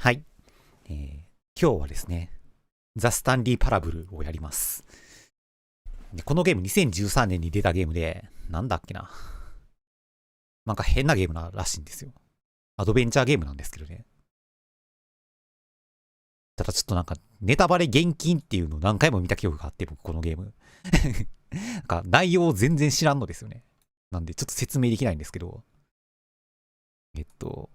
はい、今日はですね、ザ・スタンリー・パラブルをやります。でこのゲーム2013年に出たゲームで、なんだっけな。なんか変なゲームならしいんですよ。アドベンチャーゲームなんですけどね。ただちょっとなんかネタバレ厳禁っていうのを何回も見た記憶があって、僕このゲーム。なんか内容を全然知らんのですよね。なんでちょっと説明できないんですけど。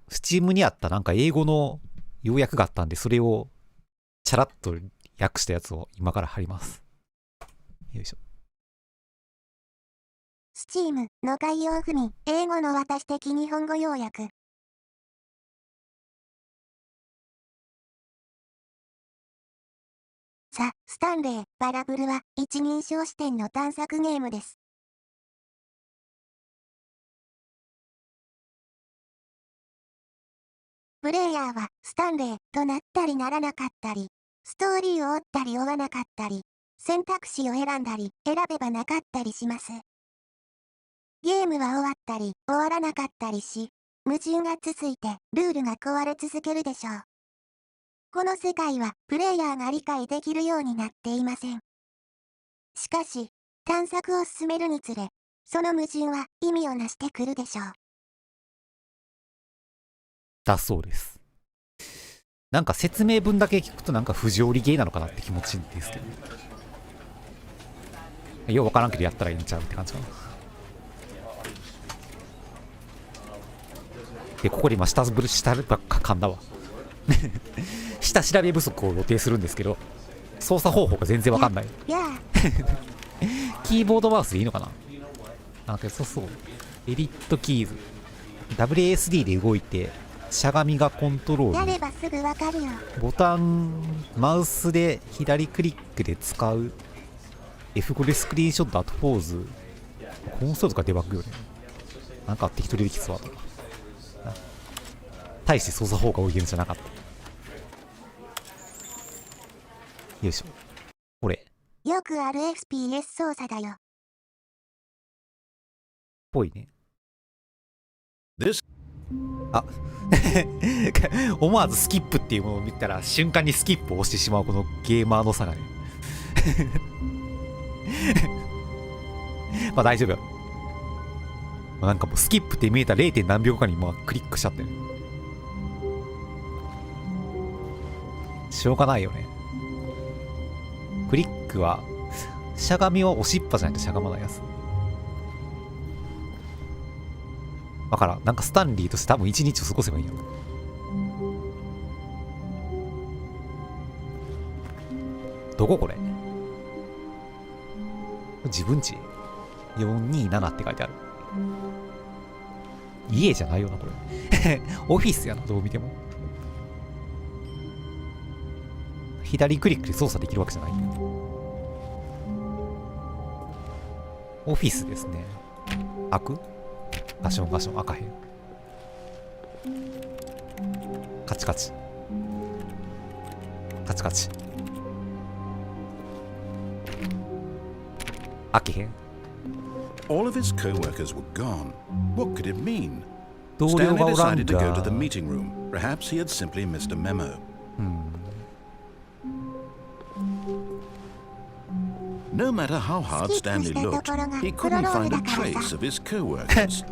スチームにあったなんか英語の要約があったんで、それをチャラッと訳したやつを今から貼ります。よいしょ。スチームの概要文、英語の私的日本語要約。ザ・スタンレー・パラブルは一人称視点の探索ゲームです。プレイヤーはスタンレーとなったりならなかったり、ストーリーを追ったり追わなかったり、選択肢を選んだり選べばなかったりします。ゲームは終わったり終わらなかったりし、矛盾が続いてルールが壊れ続けるでしょう。この世界はプレイヤーが理解できるようになっていません。しかし、探索を進めるにつれ、その矛盾は意味を成してくるでしょう。だそうです。なんか説明文だけ聞くとなんか不条理ゲーなのかなって気持ちいいんですけど。ようわからんけどやったらいいんちゃうって感じかな。で、ここで今下ばっか噛んだわ。下調べ不足を露呈するんですけど、操作方法が全然わかんない。キーボードマウスでいいのかな。なんか良さそう。エディットキーズ。WASD で動いて、しゃがみがコントロール。やればすぐわかるよ。ボタン、マウスで左クリックで使う。F5 でスクリーンショット、あとポーズ。コンソールとかデバッグよね。なんか適当にできそうだと。大して操作方が多いゲームじゃなかった。よいしょ。これ。よくある FPS 操作だよ。ぽいね。あ思わずスキップっていうものを見たら瞬間にスキップを押してしまうこのゲーマーの差がね。まあ大丈夫よ。なんかもうスキップって見えた 0. 何秒かにクリックしちゃってる。しょうがないよね。クリックはしゃがみは押しっぱじゃないとしゃがまないやつ。だからん、なんかスタンリーとして多分一日を過ごせばいいよ。どここれ？自分家427って書いてある。家じゃないよなこれ。オフィスやな、どう見ても。左クリックで操作できるわけじゃない。オフィスですね。開く？ガションガション開かへん。カチカチカチカチ開けへん。 All of his co-workers were gone. What could it mean? 同僚 Stanley がおらん decided to go to the が。 meeting room. Perhaps he had simply missed a memo. No matter how hard Stanley looked, he couldn't find a trace of his co-workers.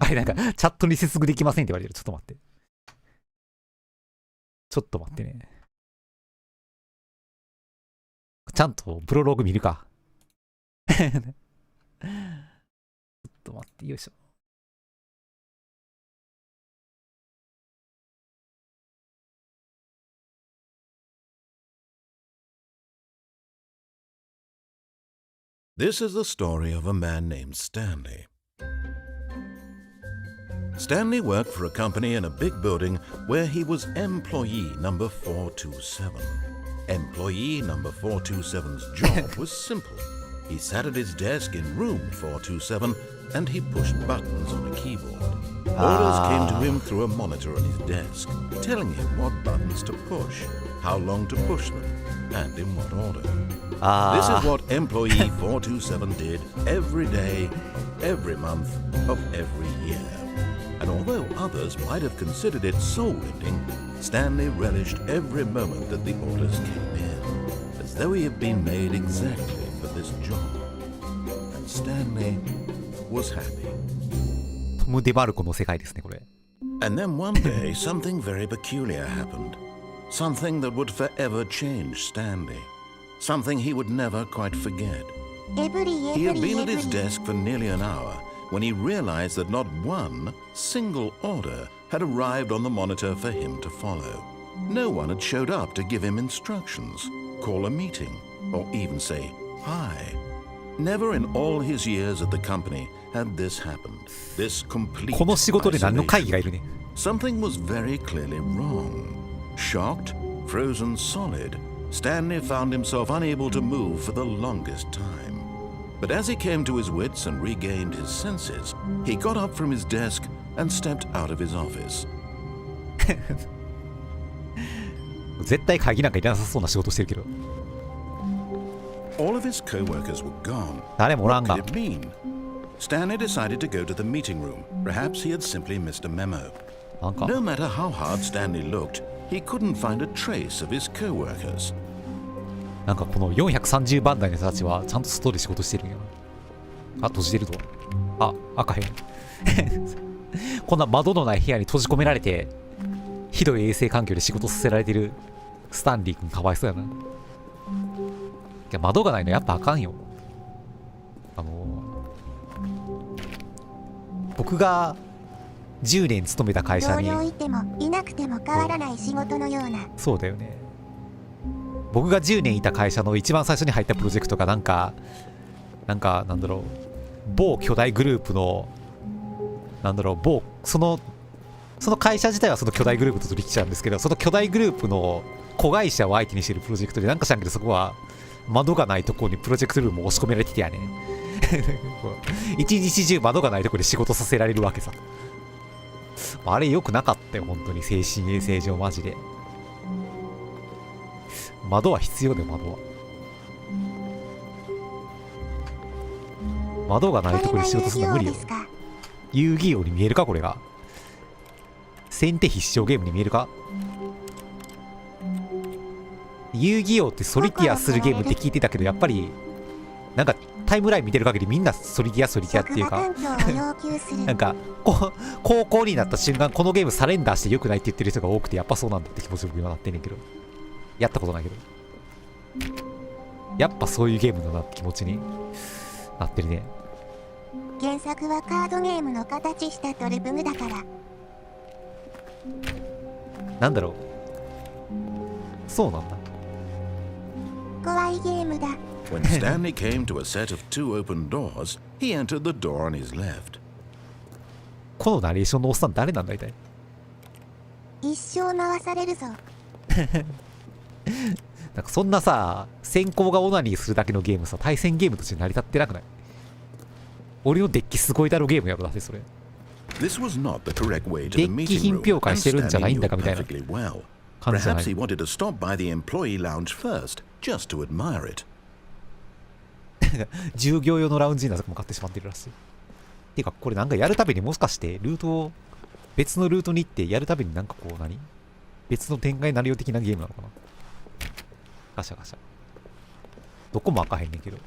あれなんかチャットに接続できませんって言われてる。ちょっと待って。ちょっと待ってね。ちゃんとプロローグ見るか。ちょっと待って、よいしょ。This is the story of a man named Stanley. Stanley worked for a company in a big building where he was employee number 427. Employee number 427's job was simple. He sat at his desk in room 427 and he pushed buttons on a keyboard. Orders came to him through a monitor on his desk, telling him what buttons to push, how long to push them, and in what order. This is what employee 427 did every day, every month of every year. And although others might have considered it soul-ending, Stanley relished every moment that the orders came in, as though he had been made exactly for this job. And Stanley was happy. トム・デ・マルコの世界ですね、これ。And then one day, something very peculiar happened. Something that would forever change Stanley. Something he would never quite forget. He had been at his desk for nearly an hour when he realized that not one single order had arrived on the monitor for him to follow. No one had showed up to give him instructions, call a meeting, or even say hi. Never in all his years at the company had this happened. This complete この仕事で何の会議がいるね。 Something was very clearly wrong. Shocked, frozen solid, Stanley found himself unable to move for the longest time. But as he came to his wits and regained his senses, he got up from his desk and stepped out of his office. 絶対会議なんかいらなさそうな仕事してるけど。 All of his co-workers were gone. 誰もおらん What が。 could it mean? Stanley decided to go to the meeting room. Perhaps he had simply missed a memo. なんか No matter how hard Stanley looked, he couldn't find a trace of his co-workers. なんかこの430番台の人たちはちゃんと外で仕事してるんやな。あ、閉じてると。あ、開かへん。こんな窓のない部屋に閉じ込められて、ひどい衛生環境で仕事させられてるスタンリー君かわいそうやな。いや、窓がないのやっぱあかんよ。僕が10年勤めた会社に。同僚いてもいなくても変わらない仕事のような。そうだよね。僕が10年いた会社の一番最初に入ったプロジェクトがなんだろう、某巨大グループのその会社自体はその巨大グループと取引したんですけど、その巨大グループの子会社を相手にしてるプロジェクトで、なんか知らんけど、そこは窓がないところにプロジェクトルームを押し込められててやね。一日中窓がないところで仕事させられるわけさ。あれ良くなかったよ、本当に。精神衛生上マジで。窓は必要だよ、窓は。窓がないところで仕事するの無理よ。遊戯王に見えるか、これが。先手必勝ゲームに見えるか。遊戯王ってソリティアするゲームって聞いてたけど、やっぱりなんかタイムライン見てる限りみんなソリティアっていうかなんか高校になった瞬間このゲームサレンダーして良くないって言ってる人が多くて、やっぱそうなんだって気持ち僕今なってんねんけど、やったことないけど、やっぱそういうゲームだなって気持ちになってるね。原作はカードゲームの形したトリプムだから。なんだろう、そうなんだ。怖いゲームだ。When Stanley came to a set of two open doors, he entered the door on his left. このナレーションのおっさん誰なんだいたい。一生回されるぞ。なんかそんなさ、先行がオナニーするだけのゲームさ、対戦ゲームとして成り立ってなくない？俺のデッキすごいだろゲームやろだってそれ。This was not the correct way to デ the ッキ meeting 品 room, 評会 and してるんじゃない Stanley んだ knew かみたいな perfectly well. 感じじゃな Perhaps い。 he wanted to stop by the employee lounge first, just to admire it. 従業用のラウンジになぜかも買ってしまってるらしい。っていうか、これなんかやるたびにもしかしてルートを別のルートに行ってやるたびになんかこう別の展開になるよ的なゲームなのかな。ガシャガシャ。どこも開かへんねんけど。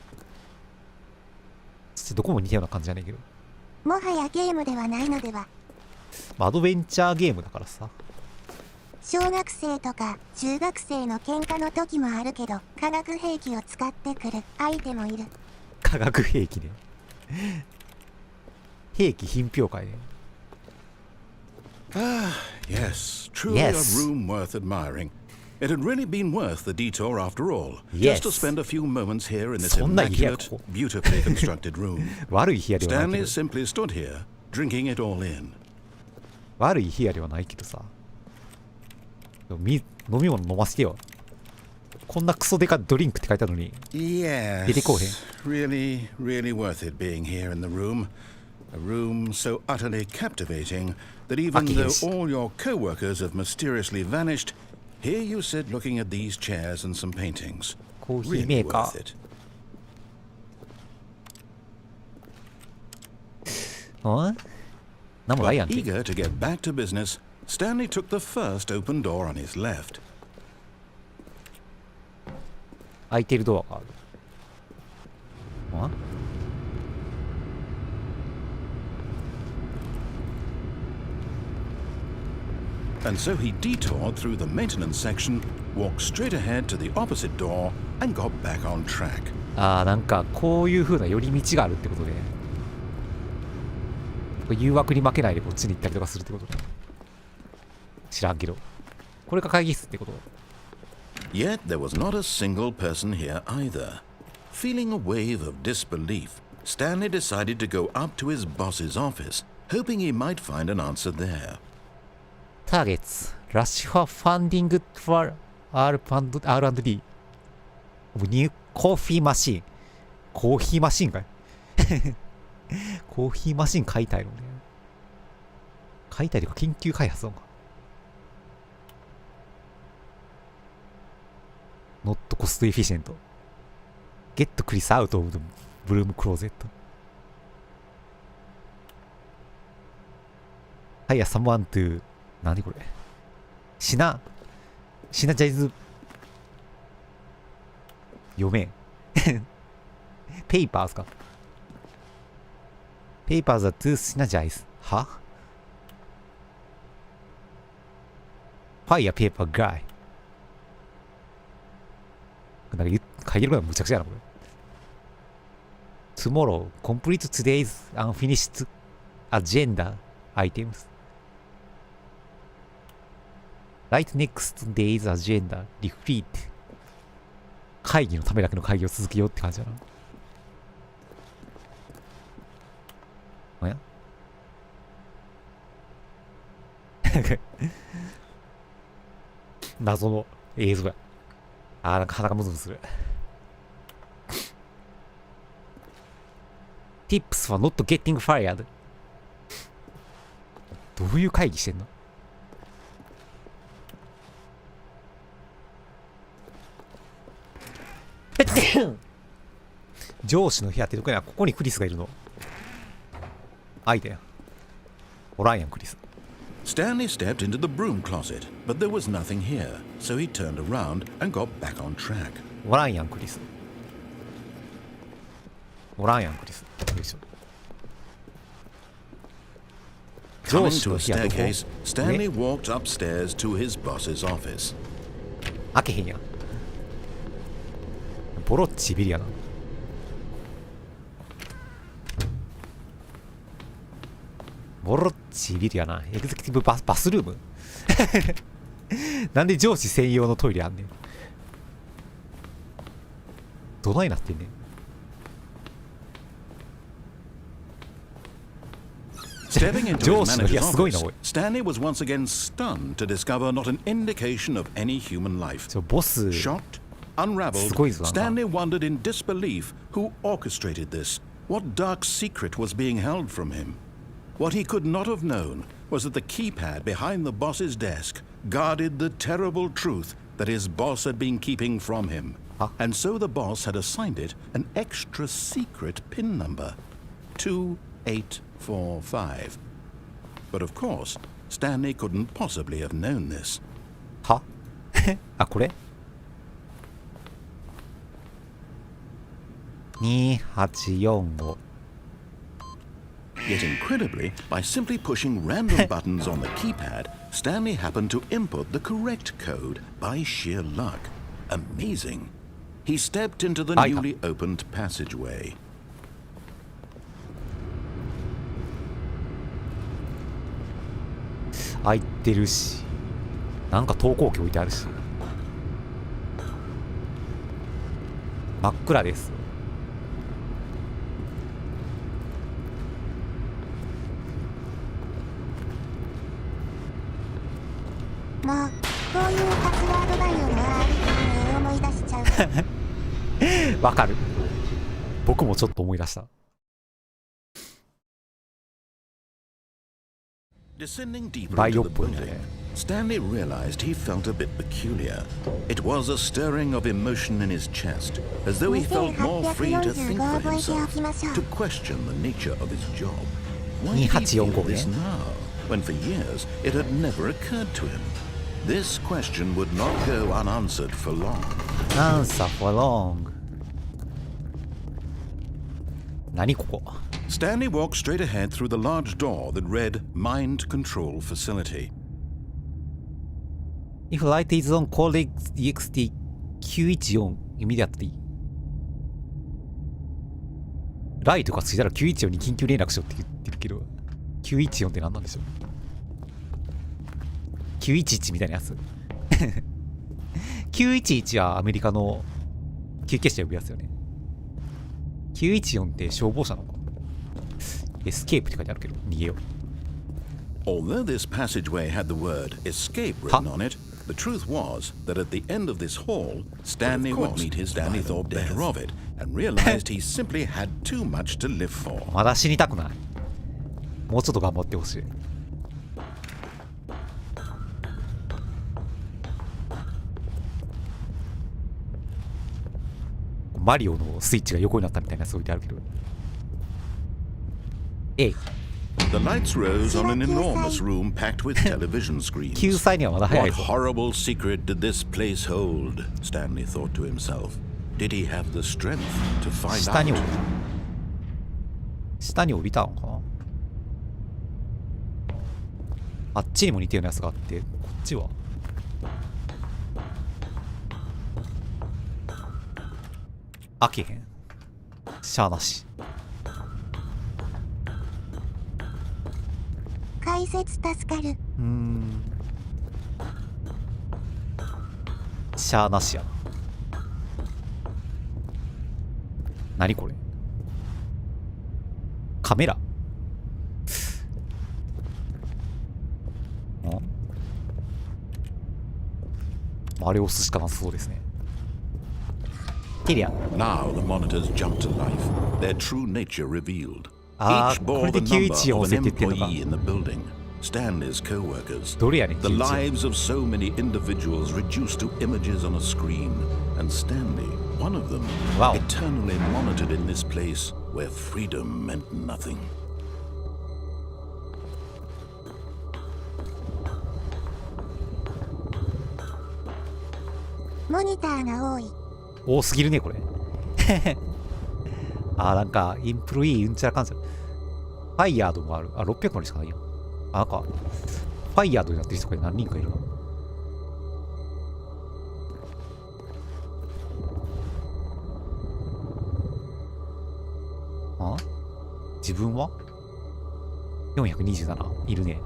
そしてどこも似たような感じじゃねんけど。もはやゲームではないのでは。アドベンチャーゲームだからさ。小学生とか中学生の喧嘩の時もあるけど、化学兵器を使ってくる相手もいる。化学兵器ね。兵器品評会ね。Ah, yes, truly Yes. a room worth admiring. It had really been worth the detour after all, Yes. just to spend a few moments here in this そんな家や immaculate, ここ。 beautifully constructed room. 悪い部屋ではないけ Stanley ど。 simply stood here, drinking it all in. 悪い部屋ではないけどさ。飲み物飲ませてよ。こんなクソデカドリンクって書いてあるのに。 Yes, 出てこうへん。 really, really worth it being here in the room. A room so utterly captivating that even though Yes. all your co-workers have mysteriously vanished, here you sit looking at these chairs and some paintings. コーヒーメ Really ーカ worth ー。 it. うんなんもないや But んけ。 eager to get back to business, Stanley took the first open door on his left. 開いてるドアがある。あ And so he detoured through the maintenance section, walked straight ahead to the opposite door, and got back on track. あー、なんかこういう風な寄り道があるってことで、誘惑に負けないでこっちに行ったりとかするってこと知らんけど、これが会議室ってこと。 Yet there was not a single person here either. Feeling a wave of disbelief, Stanley decided to go up to his boss's office, hoping he might find an answer there. Targets Rush for Funding for R&D New Coffee Machine コーヒーマシンかいコーヒーマシン買いたいのね。買いたいというか研究開発なのか。Not cost efficient Get Chris out of the broom closet Hire someone to 何これシナジャイズ読めんペイパーズかペイパーズはトゥーシナジャイズはファイヤーペーパーガイなんか書いてることはむちゃくちゃやなこれ Tomorrow complete today's unfinished agenda items Right next day's agenda repeat 会議のためだけの会議を続けようって感じだな。や謎の映像や。あー、なんか鼻がムズムズする。Tips for not getting fired どういう会議してんの上司の部屋ってどこや。ここにクリスがいるの。開いたやん。おらんやんクリス。 Stanley stepped into the broom closet, but there was nothing here, so he turned around and got back on track. おらんやんクリス。おらんやんクリス。よいしょ。 Coming 上司 to の a 部屋どこ staircase, Stanley walked upstairs to his boss's office. 開けへんやん。ボロッチビリやな。ボロッチビリやな。エグゼクティブバスルームなんで上司専用のトイレあんねん。どないなってんねん。Stepping into 上 his 司の部屋 manager's すごいな、 office, おい。 Stanley was once again stunned to discover not an indication of any human life. ボス Shocked, unraveled, すごいぞ、なんか。 Stanley wondered in disbelief who orchestrated this. What dark secret was being held from him? What he could not have known was that the keypad behind the boss's desk guarded the terrible truth that his boss had been keeping from him. Huh? And so the boss had assigned it an extra secret PIN number, 2845. But of course, Stanley couldn't possibly have known this. はあ、これ ?2845 Yet incredibly, by simply pushing random buttons on the keypad, Stanley happened to input the correct code by sheer luck. Amazing. He stepped into the newly opened passageway. 開いてるし、なんか投光器置いてあるし。真っ暗です。もう、こういうパスワード概要の RTA 思い出しちゃう。わかる。僕もちょっと思い出した。 Descending deeper バイ into オ the っぽいね。 building, Stanley realized he felt a bit peculiar. It was a stirring of emotion in his chest, as though he felt more free to think for himself, to question the nature of his job. Why did he feel 2845 this ね。 now, when for years it had never occurred to him? This question would not go unanswered for long. Answer for long. 何ここ Stanley walked straight ahead through the large door that read Mind Control Facility. If light is on, call EXT 914 immediately. ライトがついたら914に緊急連絡しようって言ってるけど、914って何なんでしょう ?911 みたいなやつ。911はアメリカの救急車呼ぶやつよね。914って消防車なのか。エスケープって書いてあるけど、逃げよう。Although this passageway had the word escape written on it, the truth was that at the end of this hall, Stanley would meet his Stanley thought better of it and realized he simply had too much to live for. まだ死にたくない。もうちょっと頑張ってほしい。マリオのスイッチが横になったみたいなやつ置いてあるけど。えい。The lights rose on an enormous room packed with television screens. 救済にはまだ早 What いぞ。 horrible secret did this place hold? Stanley thought to himself. Did he have the strength to find 下に out? 降りた。下に降りたのかな。あっちにも似たようなやつがあって、こっちは開けへん。しゃあなし。解説助かる。しゃあなしやな。何これカメラんあれ押すしかなさそうですね。キリア。 Now the monitors jumped to life, their true nature revealed. あ Each ー、こ bore れ the で number 914 of を an 設定っていうのか。 employee in the building, Stanley's co-workers. どれやねん、 The 914。 lives of so many individuals reduced to images on a screen, and Stanley, one of them, Wow. eternally monitored in this place where freedom meant nothing. モニターが多い。多すぎるね、これ。あー、なんか、インプロイーうんちゃらかんちゃら。ファイヤードもある。あ、600までしかないやん。あ、なんか、ファイヤードになってる人が何人かいるな。あ自分は ?427 いるね。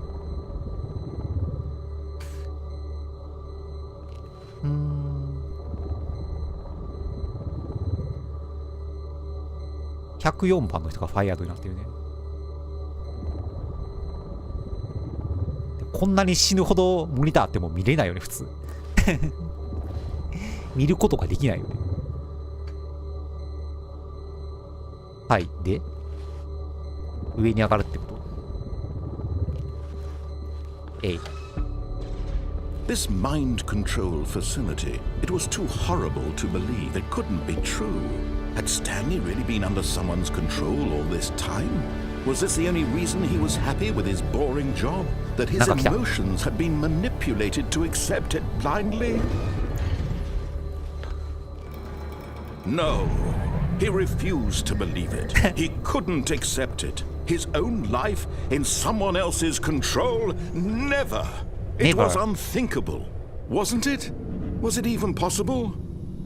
104番の人がファイヤードになってるね。こんなに死ぬほどモニターあっても見れないよね、普通。見ることができないよね。はい。で、上に上がるってこと。えい。This mind control facility, it was too horrible to believe. It couldn't be true. Had Stanley really been under someone's control all this time? Was this the only reason he was happy with his boring job? That his なんか来た。 emotions had been manipulated to accept it blindly? No, he refused to believe it. He couldn't accept it. His own life in someone else's control? Never. It Never. was unthinkable, wasn't it? Was it even possible?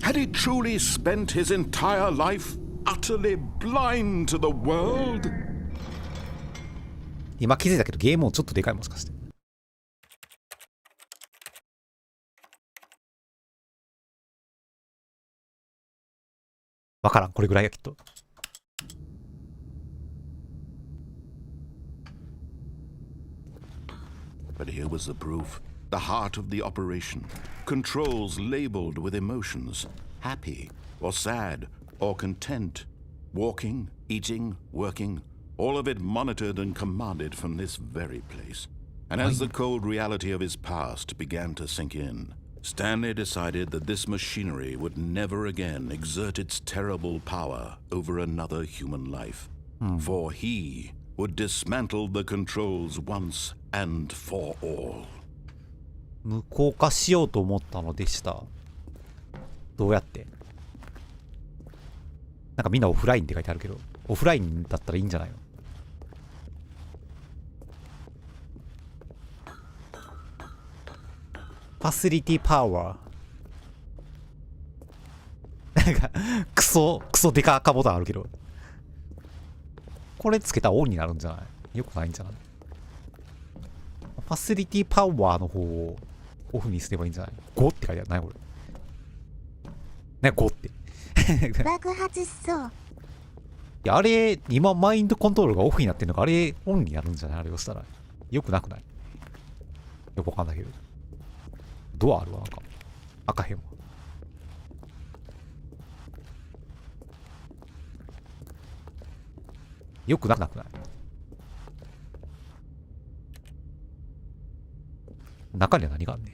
Had he truly spent his entire life utterly blind to the world? 今気づいたけどゲームもちょっとでかいもしかして。わからん、これぐらいやきっと。But here was the proof. The heart of the operation. Controls labeled with emotions. Happy, or sad, or content. Walking, eating, working. All of it monitored and commanded from this very place. And as the cold reality of his past began to sink in, Stanley decided that this machinery would never again exert its terrible power over another human life. For he would dismantle the controls once and for all. 無効化しようと思ったのでした。どうやって？なんかみんなオフラインって書いてあるけど、オフラインだったらいいんじゃないの？ファシリティパワー。なんか、クソデカ赤ボタンあるけど。これつけたらオンになるんじゃない？よくないんじゃない？ファシリティパワーの方をオフにすればいいんじゃない？ 5 って書いてある。何これ？ね、5って。爆発しそう。いや、あれ、今マインドコントロールがオフになってるのか、あれオンになるんじゃない？あれをしたら。よくなくない？よくわかんないけど。ドアあるわ、なんか。赤へんわ。よくなくない？中には何があんねん。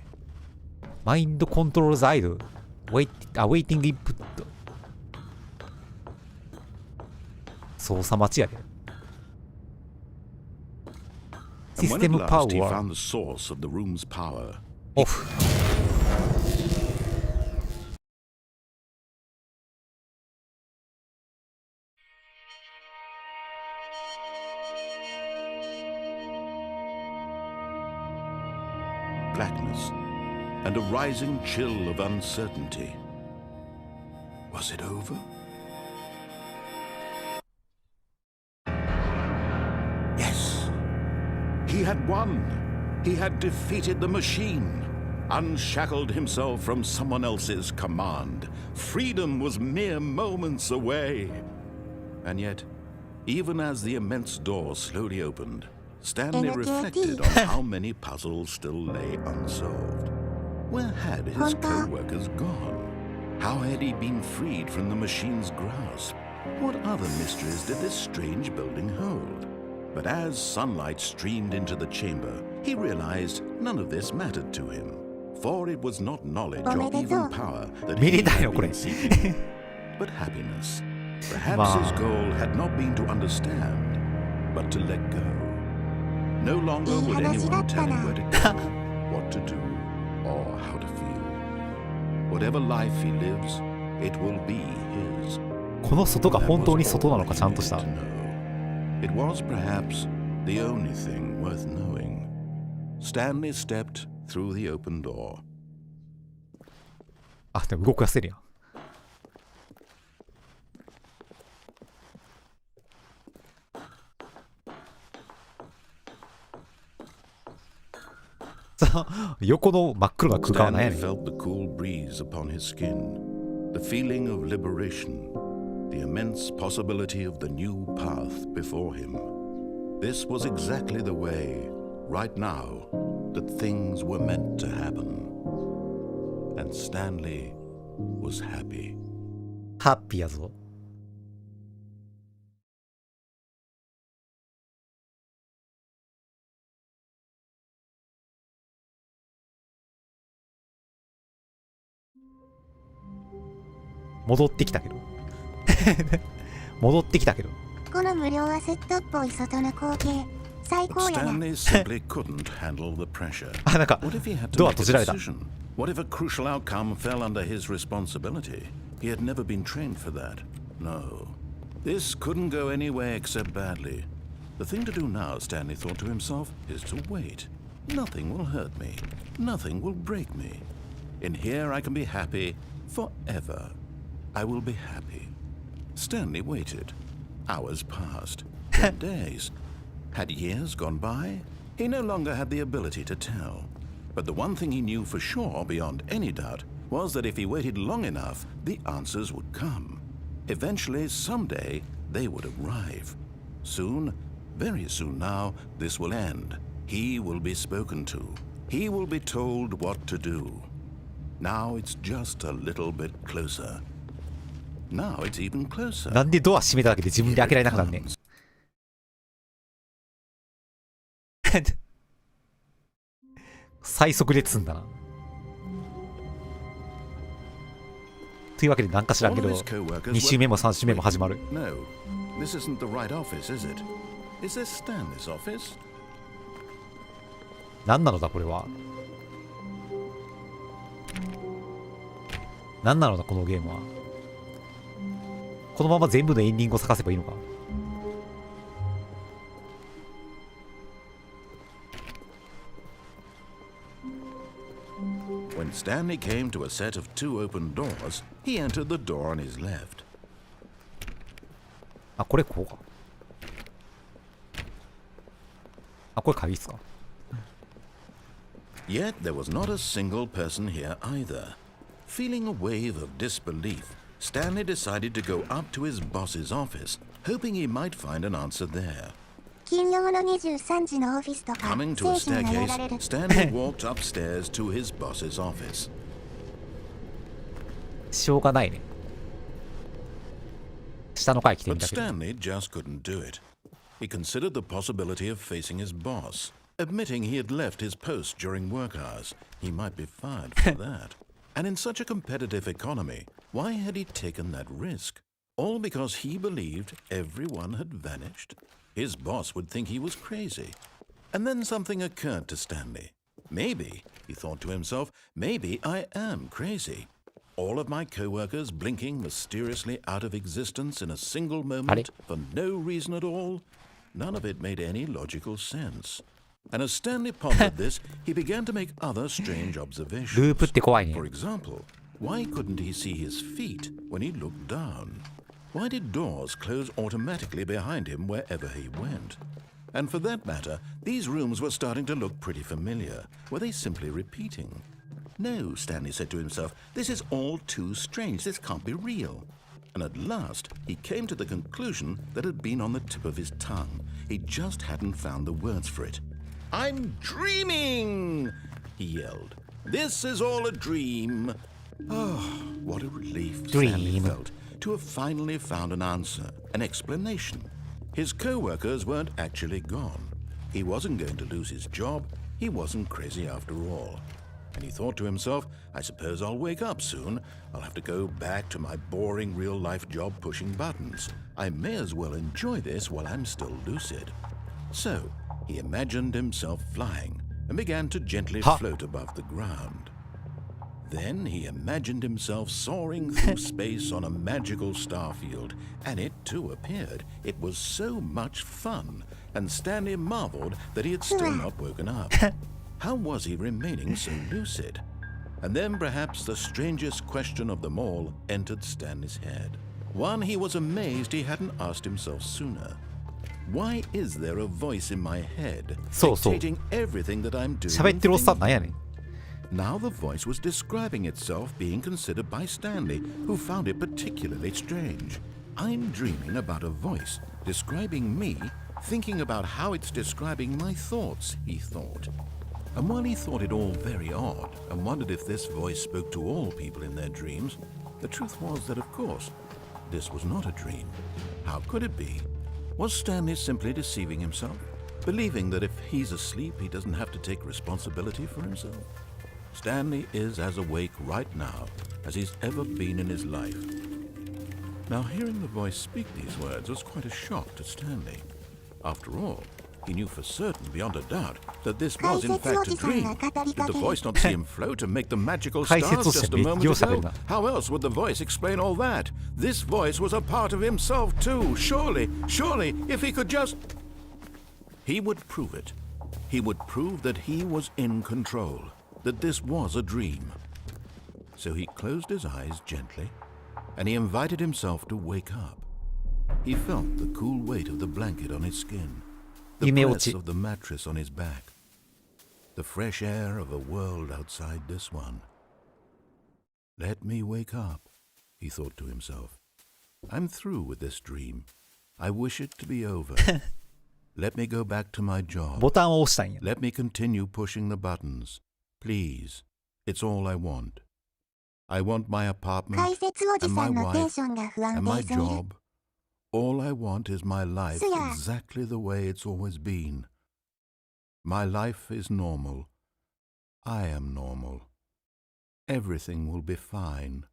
マインドコントロールザイド。awaiting input。操作待ちやで。システムパワー。オフ。Blackness and a rising chill of uncertainty. Was it over? Yes. He had won. He had defeated the machine, unshackled himself from someone else's command. Freedom was mere moments away. And yet, even as the immense door slowly opened, Stanley reflected on how many puzzles still lay unsolved. Where had his co-workers gone? How had he been freed from the machine's grasp? What other mysteries did this strange building hold? But as sunlight streamed into the chamber, he realized none of this mattered to him, for it was not knowledge or even power that he had been seeking, but happiness. Perhaps his goal had not been to understand, but to let go. No longer would anyone tell him where to go, what to do, or how to feel. Whatever life he lives, it will be his. この外が本当に外なのかちゃんとした。It was perhaps the only thing worth knowing. Stanley stepped through the open door. あ、でも動かせるやん。横の真っ黒な空間は何やねん。 felt the cool breeze upon his skin, the feeling of liberation, the immense possibility of the new path before him. This was exactly the way, right now, that things were meant to happen. And Stanley was happy. ハッピーやぞ。戻ってきたけど戻ってきたけどこの無料はセットっぽい外の光景最高やな。Stanley simply couldn't handle the pressure. あ、なんか What if he had to ドア make 閉 a じられた。 decision? What if a crucial outcome fell under his responsibility? He had never been trained for that. No. This couldn't go anywhere except badly. The thing to do now, Stanley thought to himself, is to wait. Nothing will hurt me. Nothing will break me. In here I can be happy forever. I will be happy. Stanley waited. Hours passed. Then days. Had years gone by? He no longer had the ability to tell. But the one thing he knew for sure, beyond any doubt, was that if he waited long enough, the answers would come. Eventually, someday, they would arrive. Soon, very soon now, this will end. He will be spoken to. He will be told what to do. Now it's just a little bit closer. Now it's even closer. なんでドア閉めただけで自分で開けられなくなるねん。最速で積んだな。というわけで何か知らんけど、2周目も3周目も始まる。No, this isn't the right office, is it? Is this Stanley's office? 何なのだこれは。何なのだこのゲームは。このまま全部のエンディングを探せばいいのか。When Stanley came to a set of 2 open doors, he entered the door on his left. あ、これこうか。あ、これ鍵っすか。Yet there was not a single person here either. Feeling a wave of disbelief, Stanley decided to go up to his boss's office, hoping he might find an answer there. 金曜の23時のオフィスとか Coming to a 精神がやら staircase, れる Stanley walked upstairs to his boss's office. しょうがないね。下の階来てみ But たけど。 Stanley just couldn't do it. He considered the possibility of facing his boss, admitting he had left his post during work hours. He might be fired for that. And in such a competitive economy, why had he taken that risk? All because he believed everyone had vanished? His boss would think he was crazy. And then something occurred to Stanley. Maybe, he thought to himself, maybe I am crazy. All of my co-workers blinking mysteriously out of existence in a single moment for no reason at all? None of it made any logical sense. And as Stanley pondered this, he began to make other strange observations. ループって怖いね。 For example, why couldn't he see his feet when he looked down? Why did doors close automatically behind him wherever he went? And for that matter, these rooms were starting to look pretty familiar. Were they simply repeating? No, Stanley said to himself, this is all too strange. This can't be real. And at last, he came to the conclusion that had been on the tip of his tongue. He just hadn't found the words for it. I'm dreaming, he yelled. This is all a dream. Oh, what a relief Stanley felt to have finally found an answer, an explanation. His co-workers weren't actually gone. He wasn't going to lose his job. He wasn't crazy after all. And he thought to himself, I suppose I'll wake up soon. I'll have to go back to my boring real-life job pushing buttons. I may as well enjoy this while I'm still lucid. So, he imagined himself flying and began to gently float above the ground. Then he imagined himself soaring through space on a magical starfield, and it too appeared. It was so much fun, and Stanley marveled that he had still not woken up. How was he remaining so lucid? And then perhaps the strangest question of them all entered Stanley's head. One he was amazed he hadn't asked himself sooner. Why is there a voice in my head dictating everything that I'm doing? 喋ってるおっさんなんやねん。 Now the voice was describing itself being considered by Stanley, who found it particularly strange. I'm dreaming about a voice describing me, thinking about how it's describing my thoughts, he thought. And while he thought it all very odd and wondered if this voice spoke to all people in their dreams, the truth was that, of course, this was not a dream. How could it be? Was Stanley simply deceiving himself, believing that if he's asleep, he doesn't have to take responsibility for himself? Stanley is as awake right now as he's ever been in his life. Now, hearing the voice speak these words was quite a shock to Stanley. After all, he knew for certain, beyond a doubt, that this was in fact a dream. Did the voice not see him float and make the magical stars just a moment ago? How else would the voice explain all that? This voice was a part of himself too. Surely, if he could just... He would prove it. He would prove that he was in control, that this was a dream. So he closed his eyes gently, and he invited himself to wake up. He felt the cool weight of the blanket on his skin, the press of the mattress on his back, the fresh air of a world outside this one. Let me wake up, he thought to himself. I'm through with this dream. I wish it to be over. Let me go back to my job. ボタンを押したんや。 Let me continue pushing the buttons. Please, it's all I want. I want my apartment 解説おじ and さ my んのテン wife ションが不安 and my 定すぎる。 job. All I want is my life そや。 exactly the way it's always been. My life is normal. I am normal. Everything will be fine.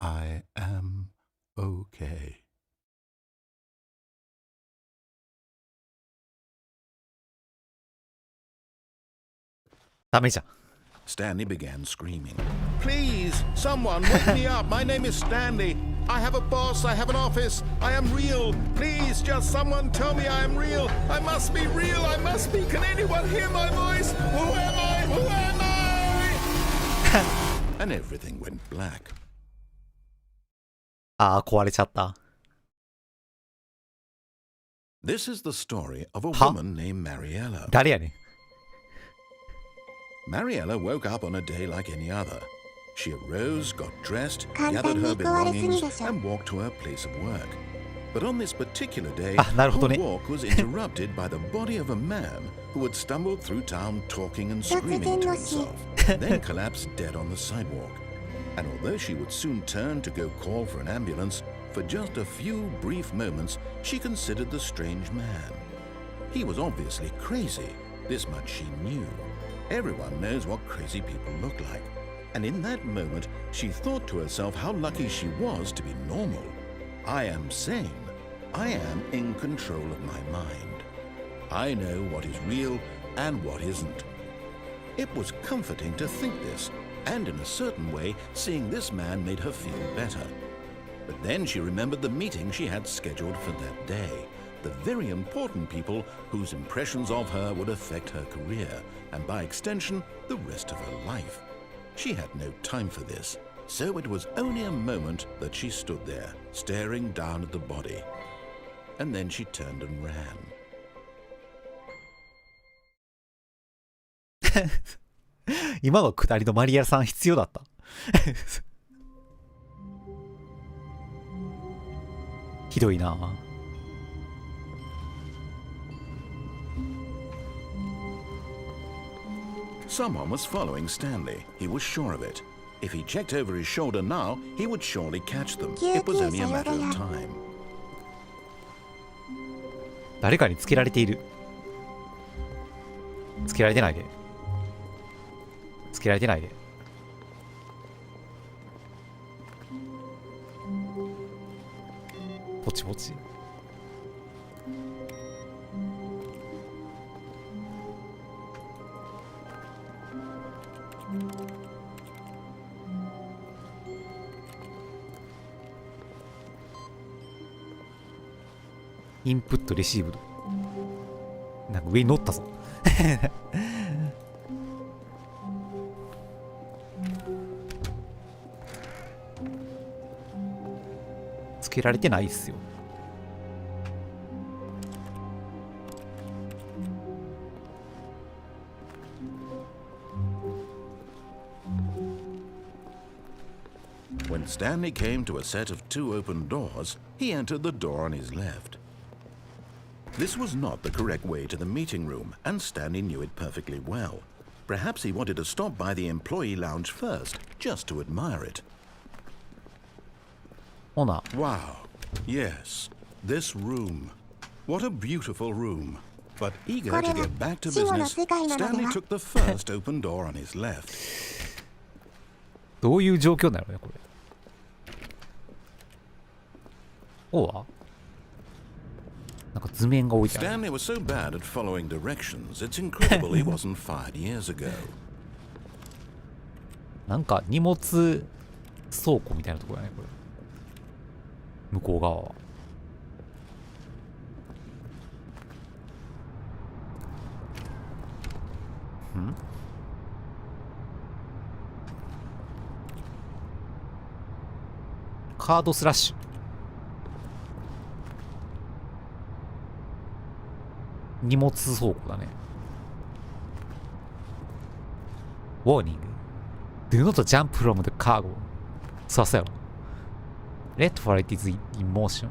I am okay. ダメじゃん。Stanley began screaming. Please, someone, wake me up. My name is Stanley. I have a boss. I have an office. I am real. Please, just someone tell me I am real. I must be real. I must be. Can anyone hear my voice? Who am I? Who am I? And everything went black. ああ、壊れちゃった。This is the story of a woman named Mariella. 誰やねん。Mariella woke up on a day like any other. She arose, got dressed, gathered her belongings, and walked to her place of work. But on this particular day, her walk was interrupted by the body of a man who had stumbled through town talking and screaming to himself, then collapsed dead on the sidewalk. And although she would soon turn to go call for an ambulance, for just a few brief moments, she considered the strange man. He was obviously crazy. This much she knew. Everyone knows what crazy people look like. And in that moment, she thought to herself how lucky she was to be normal. I am sane. I am in control of my mind. I know what is real and what isn't. It was comforting to think this, and in a certain way, seeing this man made her feel better. But then she remembered the meeting she had scheduled for that day. The very important people whose impressions of her would affect her career, and by extension, the rest of her life. She had no time for this, so it was only a moment that she stood there, staring down at the body. And then she turned and ran. 今の下りのマリアさん必要だった。ひどいな。Someone was following Stanley. He was sure of it. If he checked over his shoulder now, he would surely catch them. It was only a matter of time. 誰かにつけられている。つけられてないで。つけられてないで。ポチポチ。インプットレシーブド。なんか上に乗ったぞ。つけられてないっすよ。When Stanley came to a set of two open doors, he entered the door on his left. This was not the correct way to the meeting room, and Stanley knew it perfectly well. Perhaps he wanted to stop by the employee lounge first, just to admire it. ほな。 Wow. Yes. This room. What a beautiful room. But eager to get back to business, Stanley took the first open door on his left. どういう状況なのね、これ。おうわ。なんか図面が置いてある。Stanley was so bad at following directions, it's incredible he wasn't fired years ago. なんか荷物倉庫みたいなところだね、これ。向こう側は。ん？カードスラッシュ。荷物倉庫だね。Warning. Do not jump from the cargo. そうそうやろ。Red flight is in motion.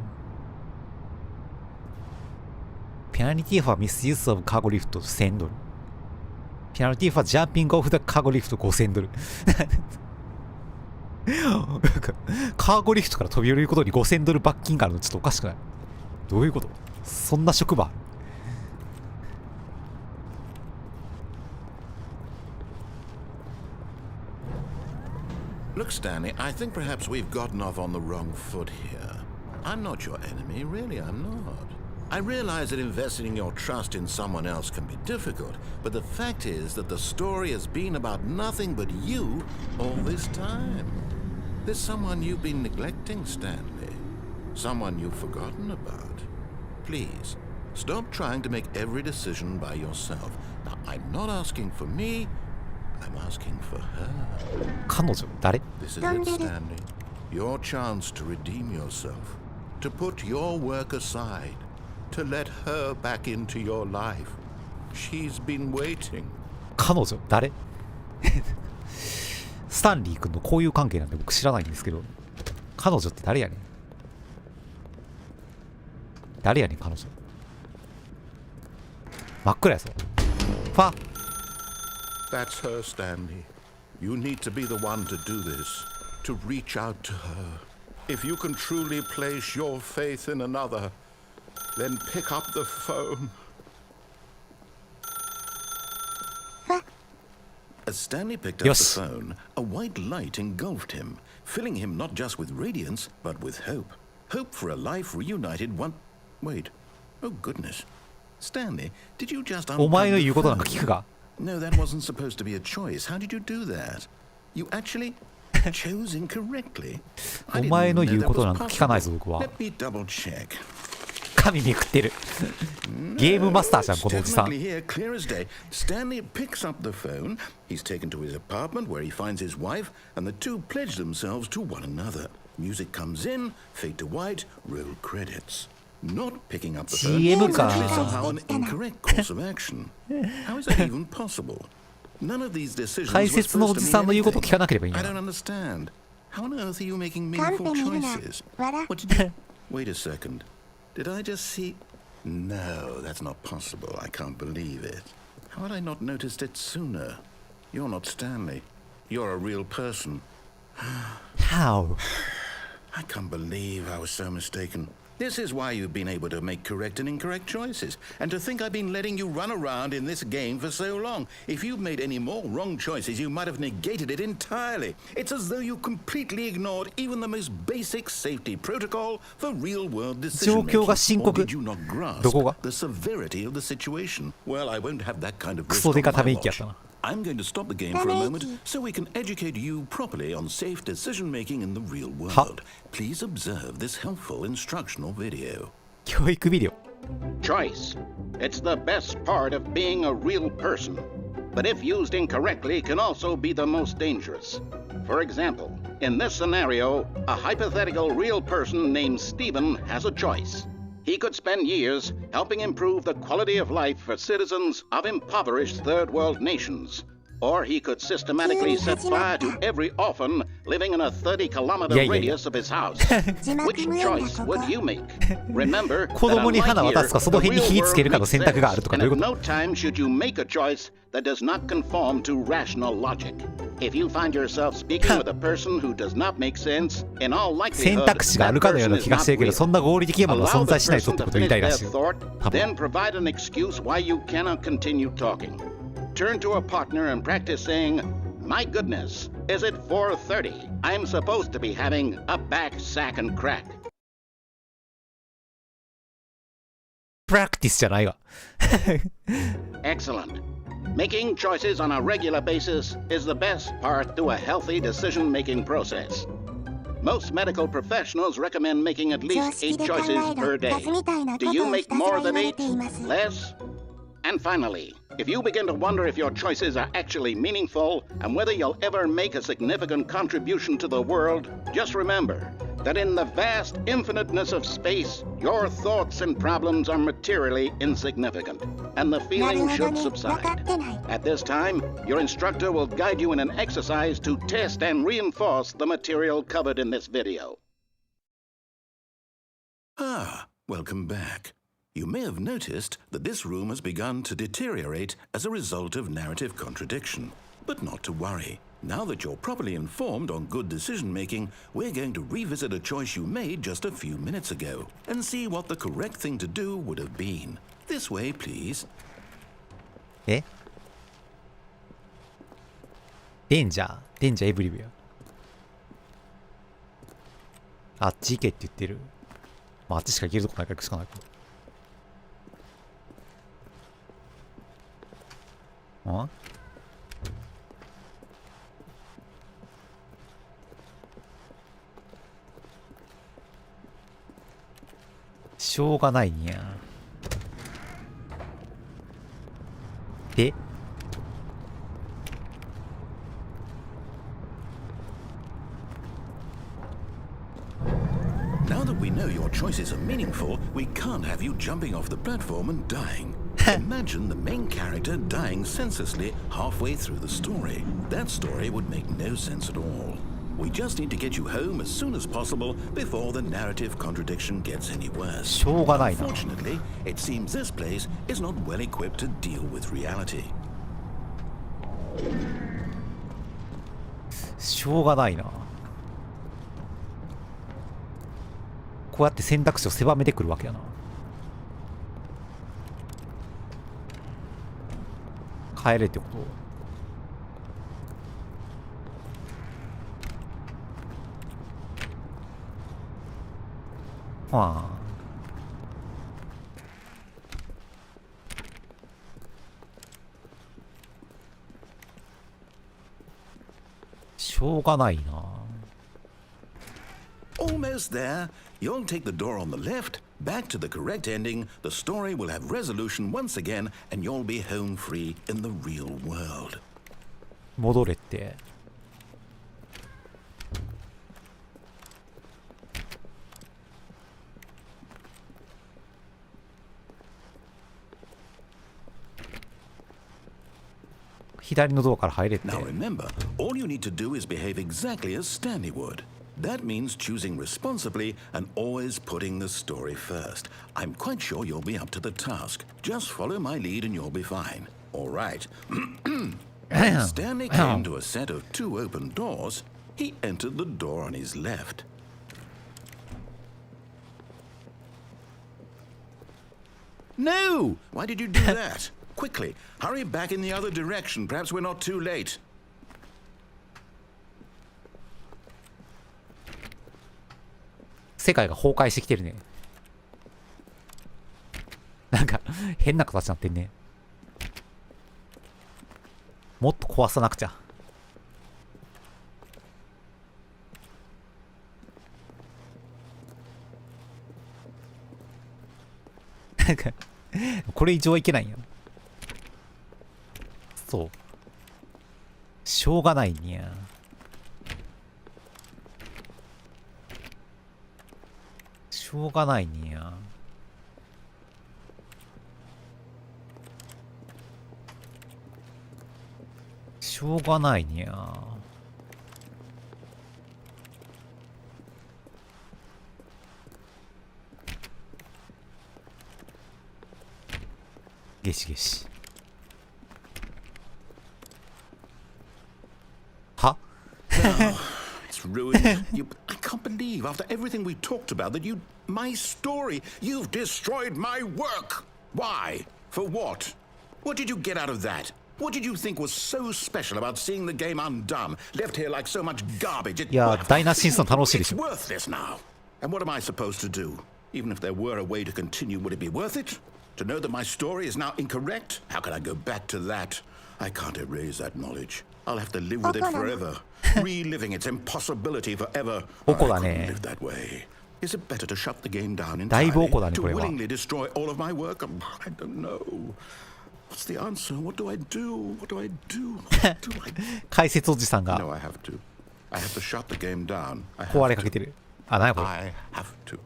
Penalty for misuse of cargo lift $1000. Penalty for jumping off the cargo lift $5000. カーゴリフトから飛び降りることに$5000罰金があるのちょっとおかしくない？どういうこと？そんな職場ある？ Look, Stanley, I think perhaps we've gotten off on the wrong foot here. I'm not your enemy, really, I'm not. I realize that investing your trust in someone else can be difficult, but the fact is that the story has been about nothing but you all this time. There's someone you've been neglecting, Stanley. Someone you've forgotten about. Please, stop trying to make every decision by yourself. Now, I'm not asking for me, I'm asking for her. 彼女誰？ This is it, Stanley. Your chance to redeem yourself. To put your work aside.To let her back into your life. She's been waiting. 彼女誰？スタンリー君のこういう関係なんで僕知らないんですけど、彼女って誰やねん？誰やねん彼女？真っ暗やぞ。ファ。That's her, Stanley. You need to be the one to do this. To reach out to her. If you can truly place your faith in another.Then pick up the phone. As Stanley picked up the phone, a white light engulfed him, filling him not just with radiance, but with hope. Hope for a life reunited one... Wait. Oh, goodness. Stanley, did you just unplug お前の言うことなんthe か聞くか？ phone? No, that wasn't supposed to be a choice. How did you do that? You actually chose incorrectly. お前の言うことなんか聞かないぞ僕は。 Let me double check. 髪めくってる。ゲームマスターじゃんこのおじさん。 Here, clear as day. Stanley picks up the phone. He's taken to his apartment where he finds his wife, and the two pledge themselves to one another. Music comes in, fade to white, roll credits. Not picking up the phone CM is か。 actually somehow an incorrect course of action. How is that even possible? None of these decisions 解 were 説のお supposed じ to さん mean の言うことを anything. 聞かなければいいん I や。 don't understand. How on earth are you making カンペ meaningful 見るな。 choices? 笑。 What did you... Wait a second. Did I just see... No, that's not possible. I can't believe it. How had I not noticed it sooner? You're not Stanley. You're a real person. How? I can't believe I was so mistaken. This is why you've been able to make correct and incorrect choices. And to think I've been letting you run around in this game for so long. If you'd made any more wrong choices, you might have negated it entirely. It's as though you completely ignored even the most basic safety protocol for real-world decision making. 状況が深刻。 Or did you not grasp どこが？ the severity of the situation? Well, I won't have that kind of ク risk ソデ on カた my め息やっ watch. たな。 I'm going to stop the game for a moment so we can educate you properly on safe decision making in the real world. Please observe this helpful instructional video. 教育ビデオ。 Choice. It's the best part of being a real person. But if used incorrectly, can also be the most dangerous. For example, in this scenario, a hypothetical real person named Stephen has a choice. He could spend years helping improve the quality of life for citizens of impoverished third world nations. Or he could systematically set fire to every orphan living in a 30-kilometer radius of his house. Which choice would you make? Remember, 子供に花渡すかその辺に火つけるかの選択があるとかどういうこと？ and at no time should you make a choice that does not conform to rational logic. If you find yourself speaking with a person who does not make sense, in all 選 likelihood, 択肢がある that かのよう person な is 気が not してるけど、 real. そんな合理的なものは Allow 存 the 在しないぞっ person て to ことを言いたい finish ら their しいよ。 thought, 多分。 then provide an excuse why you cannot continue talking. Turn to a partner and practice saying, "My goodness, is it 4:30? I'm supposed to be having a back sack and crack." プラクティスじゃないわ。 Excellent. Making choices on a regular basis is the best part to a healthy decision-making process. Most medical professionals recommend making at 常 least 識 8 で考 choices え per ろ。ガ day. スみたいなこ Do と you を make ひたすら more 言 than われ 8? ています。 Less? And finally, if you begin to wonder if your choices are actually meaningful and whether you'll ever make a significant contribution to the world, just remember that in the vast infiniteness of space, your thoughts and problems are materially insignificant, and the なる feeling ほど should ね。分かっ subside. てない。 At this time, your instructor will guide you in an exercise to test and reinforce the material covered in this video. Ah, welcome back. You may have noticed that this room has begun to deteriorate as a result of narrative contradiction. But not to worry. Now that you're properly informed on good decision-making, we're going to revisit a choice you made just a few minutes ago and see what the correct thing to do would have been. This way, please. え？デンジャーエブリウェア。あっち行けって言ってる。まあ、あっちしか行けるとこないから行くしかないか。んしょうがないにゃ。でNow that we know your choices are meaningful, we can't have you jumping off the platform and dying. Imagine the main character dying senselessly halfway through the story. That story would make no sense at all. We just need to get you home as soon as possible before the narrative contradiction gets any worse. しょうがないな。 Unfortunately, it seems this place is not well equipped to deal with reality. しょうがないな。こうやって選択肢を狭めてくるわけやな。帰れってこと？はあ。しょうがないな。Almost there. You'll take the door on the left, back to the correct ending, the story will have resolution once again, and you'll be home free in the real world. 戻れって。左のドアから入れって。 Now remember, all you need to do is behave exactly as Stanley would. That means choosing responsibly and always putting the story first. I'm quite sure you'll be up to the task. Just follow my lead and you'll be fine. All right. When Stanley came to a set of 2 open doors, he entered the door on his left. No! Why did you do that? Quickly, hurry back in the other direction. Perhaps we're not too late. 世界が崩壊してきてるね。なんか変な形になってんね。もっと壊さなくちゃ。なんかこれ以上はいけないんや。そう。しょうがないにゃ。しょうがないにゃ。しょうがないにゃ。ゲシゲシ。はIt's ruined. I can't believe, after everything we talked about, that my story, you've destroyed my work. Why? For what? What did you get out of that? What did you think was so special about seeing the game undone, left here like so much garbage? いや、台無しにするの楽しいで It's しょ。 worthless now. And what am I supposed to do? Even if there were a way to continue, would it be worth it? To know that my story is now incorrect? How can I go back to that? I can't erase that knowledge. I'll have to live with it forever. Reliving its impossibility forever. I couldn't live that way. Is it better to shut the game down entirely? To willingly destroy all of my work? I don't know. What's the answer? What do I do? What do I do? What do I do? 解説おじさんが No, I have to. I have to shut the game down. I 壊 have れかけてる。あ、なにこれ。 I have to.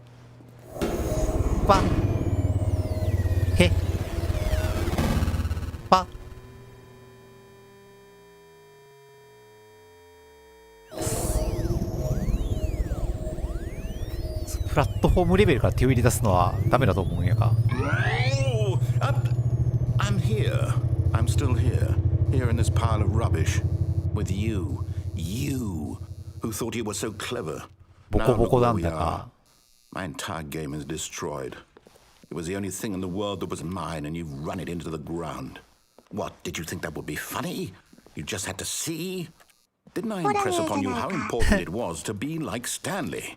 パン。へ。パ。プラットフォームレベルから手を入れ出すのはダメだと思うんやが。Oh, I'm here. I'm still here. Here in this pile of rubbish. With you. You. Who thought you were so clever. ボコボコ Now な look ん where だ we か are. My entire game is destroyed. It was the only thing in the world that was mine, and you've run it into the ground. What, did you think that would be funny? You just had to see? Didn't I impress upon you how important it was to be like Stanley?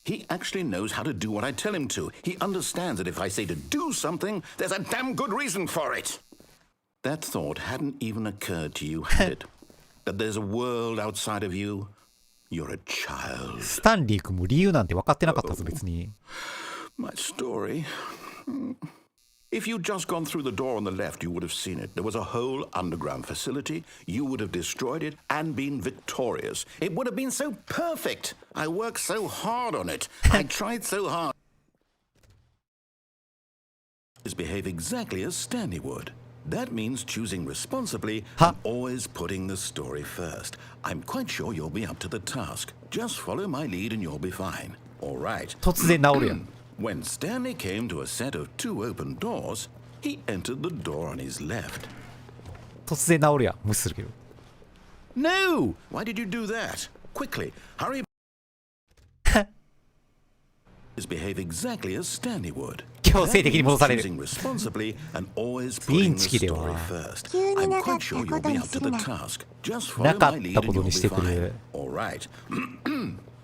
He actually knows how to do what I tell him to. He understands that if I say to do something, there's a damn good reason for it. That thought hadn't even occurred to you, had it? That there's a world outside of you? You're a child. スタンリー君も理由なんて分かってなかったぞ、別に。My story. If you'd just gone through the door on the left, you would have seen it. There was a whole underground facility. You would have destroyed it and been victorious. It would have been so perfect. I worked so hard on it. I tried so hard. Behave exactly as Stanley would. That means choosing responsibly and always putting the story first. I'm quite sure you'll be up to the task. Just follow my lead and you'll be fine. All right. 突然治るやん。When Stanley came to a set of 2 open doors, he entered the door on his left. 突然治るやん。無視するけど。No! Why did you do that? Quickly, hurry. Behave exactly as Stanley would. 強制的に戻される。 Choosing responsibly and always イ putting ン the チキで story は first. 急に I'm なかっ quite た sure こ you'll と be に up す to る the な。 task. Just な follow か my っ lead た and こと you'll に be してく fine. る。 All right.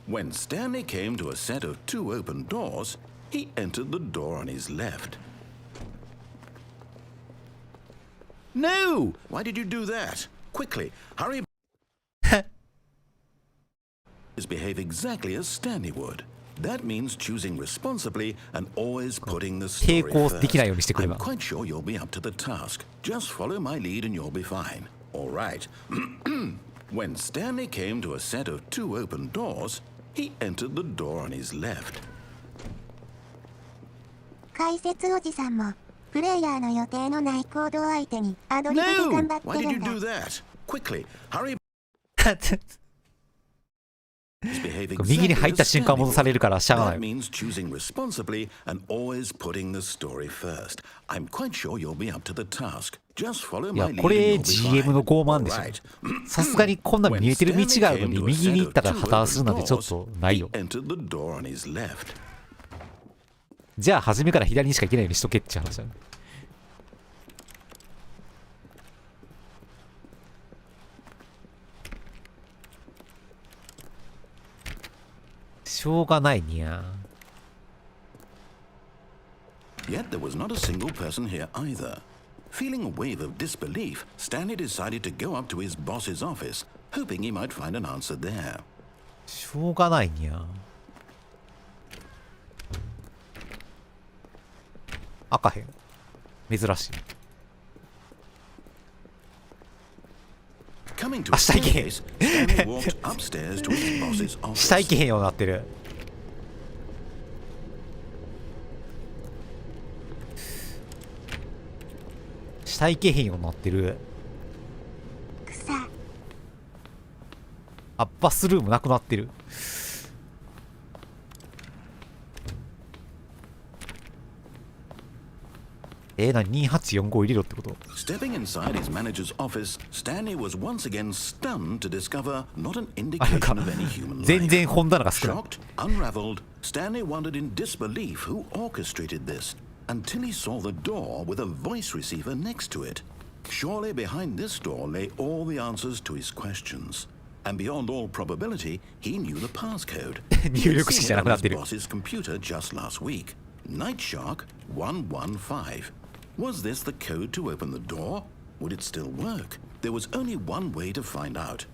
When Stanley came to a set of 2 open doors, he entered the door on his left. No! Why did you do that? Quickly, hurry. Behave exactly as Stanley would. That means choosing responsibly and always putting the story 抵抗できないようにしてくれ first. ば。 I'm quite sure you'll be up to the task. Just follow my lead and you'll be fine. All right. When Stanley came to a set of 2 open doors, he entered the door on his left. 解説おじさんも、プレイヤーの予定のない行動相手にアドリブで No! 頑張っ Why て did る you んだ。 do that? Quickly, hurry. 右に入った瞬間戻されるからしゃあな That い。 means choosing responsibly and always putting the story first. I'm quite sure you'll be up to the task. Just follow いや my lead こ and れ you'll be fine. GM の傲慢でしょ。 Alright. さすがにこんな見えてる道があるのに右に行ったら破綻するなんてちょっとないよ。 Entered the door on his left. じゃあ初めから左にしか行けないようにしとけって話だね。しょうがないにゃ。 Yet there was not a single person here either. Feeling a wave of disbelief, Stanley decided to go up to his boss's office, hoping he might find an answer there. しょうがないにゃ。開かへん。珍しい。 Coming to あ、 a 下行けへん。 staircase, Stanley walked upstairs to his boss's 下 office. 行けへんようになってる。下行けへんようになってる。草。あ、バスルームなくなってる。何 ?2845 入れろってこと？ Stepping inside his manager's office, Stanley was once again stunned to discover not an あ、なんか indication of any human 全 life. 然本棚が少ない。 Shocked, unraveled, Stanley wondered in disbelief who orchestrated this until he saw the door with a voice receiver next to it. Surely behind this door lay all the answers to his questions. And beyond all probability, he knew the passcode. 入力詞じゃなくなってる。 He had seen it on his boss's computer just last week. Nightshark 115. Was this the code to open the door? Would it still work? There was only one way to find out.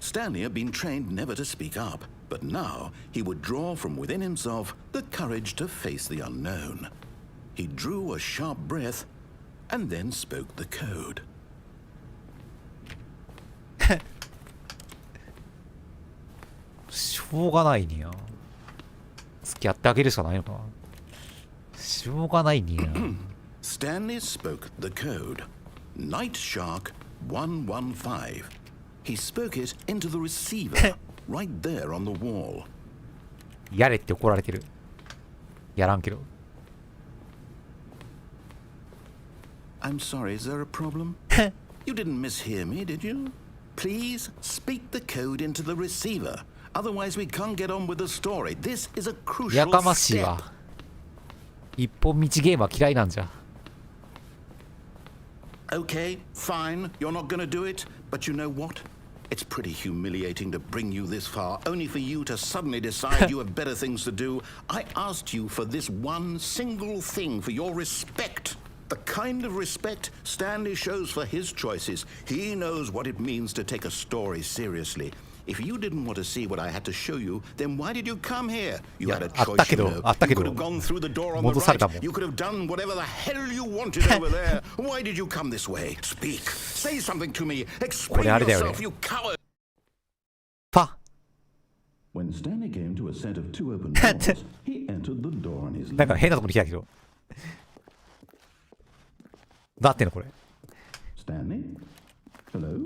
Stanley had been trained never to speak up, but now he would draw from within himself the courage to face the unknown. He drew a sharp breath and then spoke the code. しょうがないにゃ。付き合ってあげるしかないのかな。しょうがないにゃ。Stanley spoke the code. Nightshark 115. He spoke it into the receiver right there on the wall. やれって怒られてる。やらんけど。 I'm sorry, is there a problem? You didn't mishear me, did you? Please speak the code into the receiver. Otherwise we can't get on with the story. This is a や crucial かましい step. わ。一本道ゲームは嫌いなんじゃ。 Okay, fine, you're not gonna do it, but you know what? It's pretty humiliating to bring you this far, only for you to suddenly decide you have better things to do. I asked you for this one single thing, for your respect. The kind of respect Stanley shows for his choices. He knows what it means to take a story seriously. If you didn't want to see what I had to show you, then why did you come here? You had a choice, you know. You could have gone through the door on the right. You could have done whatever the hell you wanted over there. Why did you come this way? Speak. Say something to me. Explain yourself, you coward. When Stanley came to a set of two open doors, he entered the door on his なんか left. 変なところに開けろ。だってのこれ。Stanley? Hello?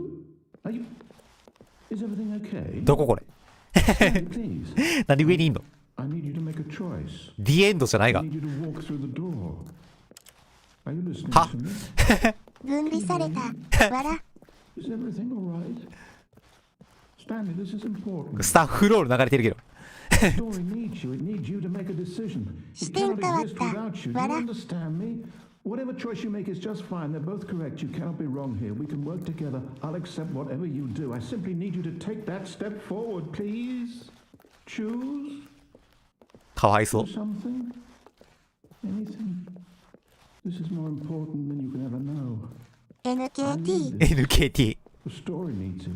Are you... Is everything okay? どここれ Stanley, please. 何上にいんの I need you to make a choice. ?The End じゃない I が。 need you to walk through the door. Are you listening は to me? 分離された。わら。 Is everything all right? Stanley, this is important. スタッフロール流れてるけど。 The story needs you. It needs you to make a decision. It 視点 cannot 変わっ exist た。 without you. Do わ you ら。 understand me? Whatever choice you make is just fine. They're both correct. You cannot be wrong here. We can work together. I'll accept whatever you do. I simply need you to take that step forward, please. Choose. かわいそ Do う。 something. Anything. This is more important than you can ever know. I NKT。need this. NKT。 The story needs it.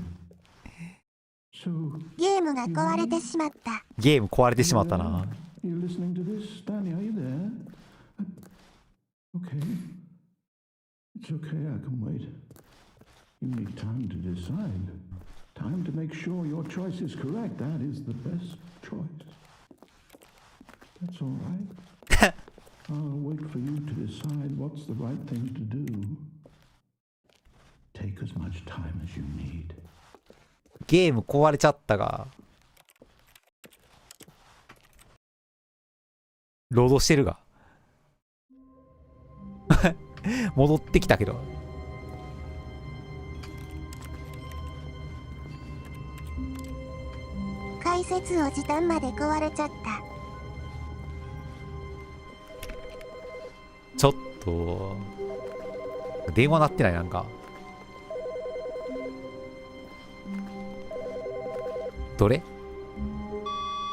So, ゲームが壊れてしまった。ゲーム壊れてしまったな。 you listening to this? Stanley, are you there? Okay. It's okay, I can wait. You need time to decide. Time to make sure your choice is correct. That is the best choice. That's all right. I'll wait for you to decide what's the right thing to do. Take as much time as you need. ゲーム壊れちゃったが。ロードしてるが。戻ってきたけど。解説を時短まで壊れちゃった。ちょっと電話鳴ってないなんか。どれ？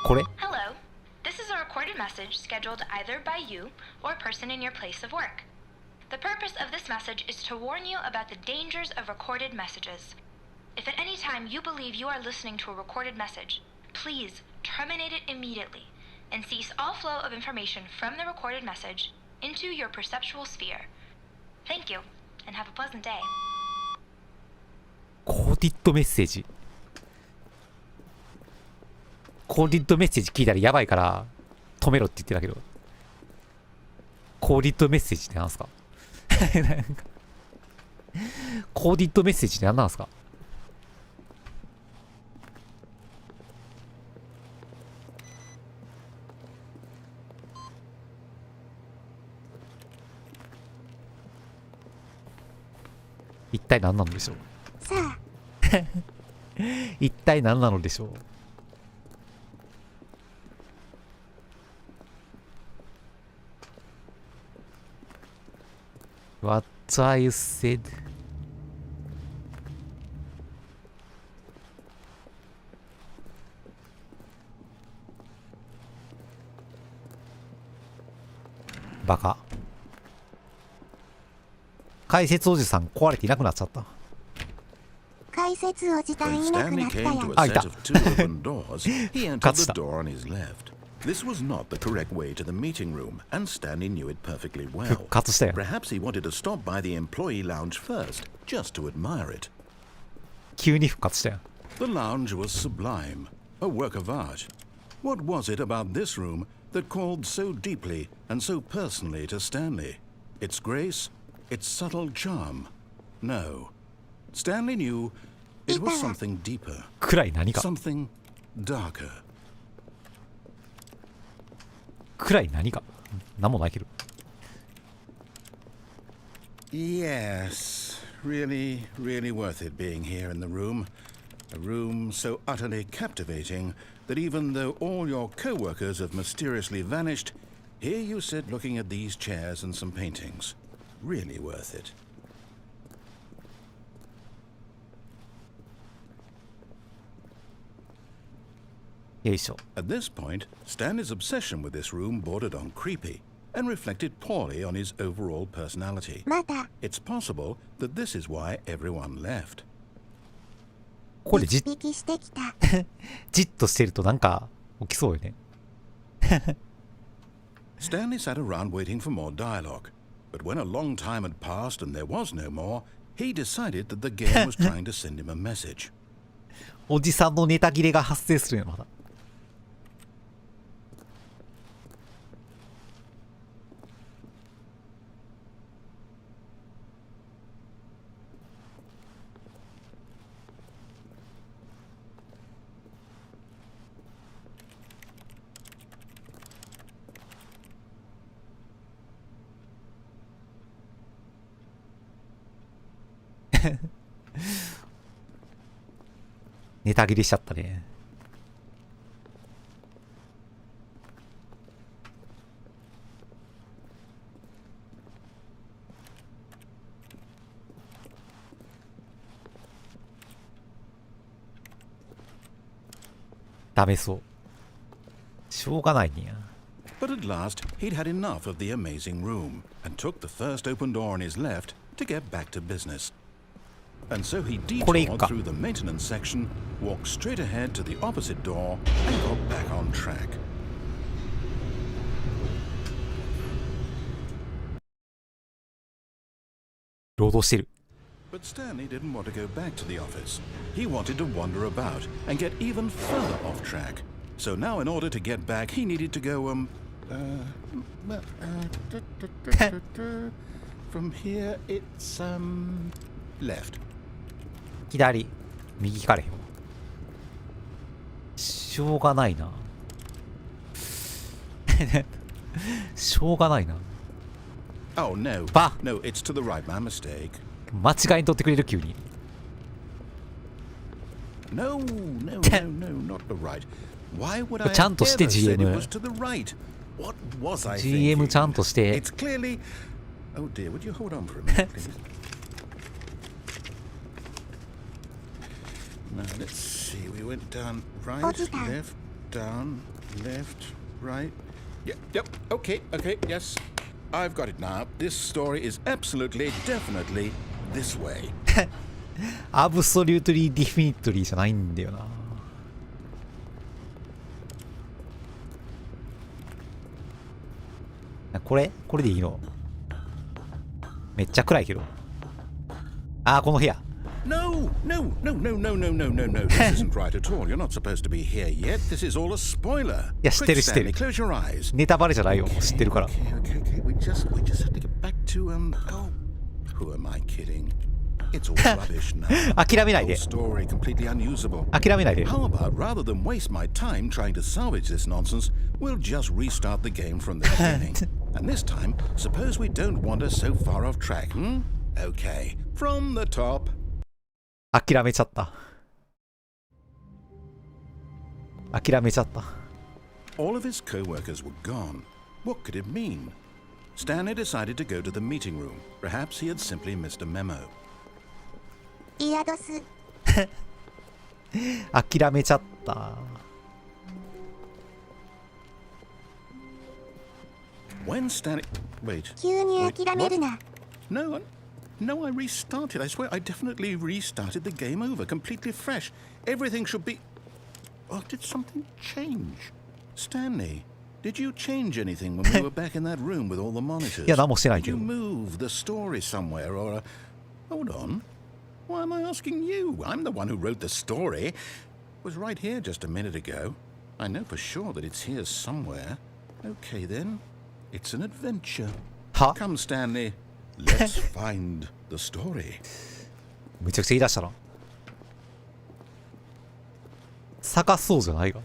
これ？ Hello. This is a recorded message scheduled either by you or a person in your place of work. The purpose of this message is to warn you about the dangers of recorded messages. If at any time you believe you are listening to a recorded message, please terminate it immediately and cease all flow of information from the recorded message into your perceptual sphere. Thank you, and have a pleasant day. コーディットメッセージ。コーディットメッセージ聞いたらやばいから止めろって言ってたけど。コーディットメッセージって何すかコーディットメッセージって何なんすか一体何なのでしょうさあ、一体何なのでしょうWhat I said? バカ。解説おじさん壊れていなくなっちゃった。解説を時短 When いなく Stanley なったや came ん to。a set of two open doors, he entered the Katsuta. door on his left. This was not the correct way to the meeting room, and Stanley knew it perfectly 復 well. 活したよ。 Perhaps he wanted to stop by the employee lounge first, just to admire it. 急に復活したよ。 The lounge was sublime, a work of art. What was it about this room that called so deeply and so personally to Stanley? Its grace? Its subtle charm? No. Stanley knew it was something deeper, 暗い何か。 something darker. 暗い何か。何もないけど。 Yes, really, really worth it being here in the room. A room so utterly captivating that even though all your co-workers have mysteriously vanished, here you sit looking at these chairs and some paintings. Really worth it. At this point, Stanley's obsession with this room bordered on creepy. and reflected poorly on his overall personality. まだ It's possible that this is why everyone left. これピキピキしてきた。じっとしてるとなんか起きそうよね。Stanley sat around waiting for more dialogue, but when a long time had passed and there was no more, he decided that the game was trying to send him a message. おじさんのネタ切れが発生するよ、まだ。ネタ切れしちゃったね。ダメそう。しょうがないねや。But at last, he'd had enough of the amazing room and took the first open door on his left to get back to business. And so he detoured through the maintenance section, walked straight ahead to the opposite door, and got back on track. 労働してる。But Stanley didn't want to go back to the office. He wanted to wander about and get even further off track. So now, in order to get back, he needed to go, from here, it's, left. 左、右行かれへんわ。しょうがないな。しょうがないな。Oh, no. バ No, it's to the right, my mistake. 間違いに取ってくれる急に。No, no, no, no, not the right. Why would I ちゃんとして ever said it GM was to the right? What was I GM thinking? ちゃんとして。 It's clearly... Oh dear, would you hold on for a minute, please? Now, let's see. We went down right, left, down, left, right. Yep, okay, yes. I've got it now. This story is absolutely, definitely this way. アブソリュートリーディフィニットリーじゃないんだよな。これでいいの？めっちゃ暗いけど。あー、この部屋。No. This isn't right at all. You're not supposed to be here yet. This is all a spoiler. いや、知ってる Quick, 知ってる。 Stanley, close your eyes. ネタバレじゃないよ。知ってるから。Okay. We just have to get back to Oh, who am I kidding? It's all rubbish now. 諦めないで。 Whole story completely unusable. 諦めないで。 How about rather than waste my time trying to salvage this nonsense, we'll just restart the game from the beginning. And this time, suppose we don't wander so far off track, Okay, from the top. 諦めちゃった。諦めちゃった。 All of his co-workers were gone. What could it mean? Stanley decided to go to the meeting room. Perhaps he had simply missed a memo. イヤドス。諦めちゃった。When Stanley... Wait. 急に諦めるな。 No, I restarted. I swear I definitely restarted the game over, completely fresh. Everything should be... Oh, did something change? Stanley, did you change anything when we were back in that room with all the monitors? いや、何もしてない Did け you ど。 move the story somewhere or... Hold on. Why am I asking you? I'm the one who wrote the story. It was right here just a minute ago. I know for sure that it's here somewhere. Okay, then. It's an adventure. は？ Come, Stanley. Let's find the story. めちゃくちゃ言い出したな。探そうじゃないが。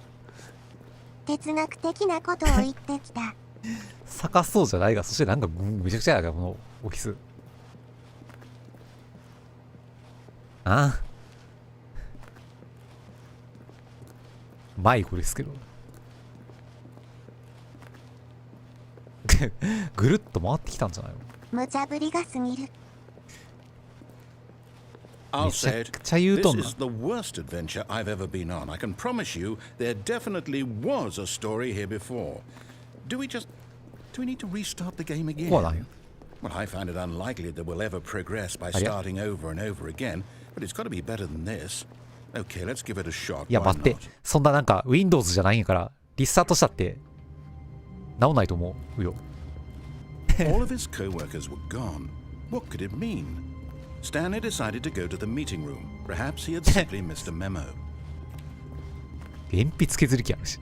哲学的なことを言ってきた。探そうじゃないが。そしてなんかめちゃくちゃやがこのオフィス。ああ。迷子ですけど。ぐるっと回ってきたんじゃないの？無茶ぶりが過ぎる。 I'll say it. めちゃくちゃ言うとん This な。 is the worst adventure I've ever been on. I can promise you there definitely was a story here before. Do we just... Do we need to restart the game again? こうなんよ。 Well, I find it unlikely that we'll ever progress by starting over and over again, but it's got to be better than this. Okay, let's give it a shot. いや Why 待って、 not? そんななんか Windows じゃないんやからリスタートしたって治んないと思うよ。All of his co-workers were gone. What could it mean? Stanley decided to go to the meeting room. Perhaps he had simply missed a memo. 鉛筆削り器あるし。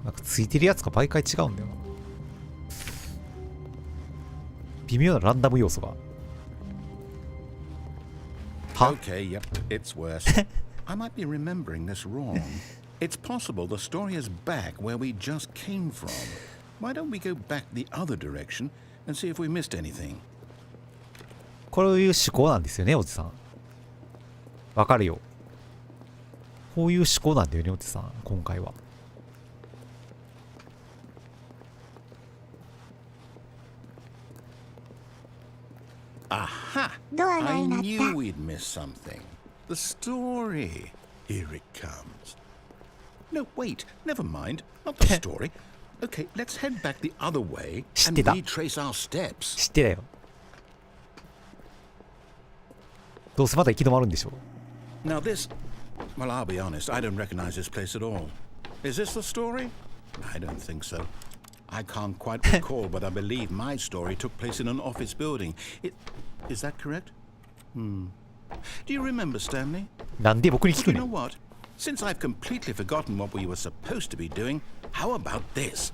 なんかついてるやつが毎回違うんだよな。微妙なランダム要素が。は Okay, yep, it's worse. I might be remembering this wrong. It's possible the story is back where we just came from. Why don't we go back the other direction and see if we missed anything? こういう思考なんですよね、おじさん。わかるよ。こういう思考なんだよね、おじさん。今回は。Aha! ドアが I 鳴った。 knew we'd miss something. The story. Here it comes. No, wait. Never mind. Not the story. Okay, let's head back the other way 知っ and てた。 retrace our steps. 知ってたよ。どうせまだ行き止まるんでしょ。 Now this... Well, I'll be honest. I don't recognize this place at all. Is this the story? I don't think so. I can't quite recall, but I believe my story took place in an office building. Is that correct? Do you remember, Stanley? なんで僕に聞く You ね know ん。 what? Since I've completely forgotten what we were supposed to be doing, how about this?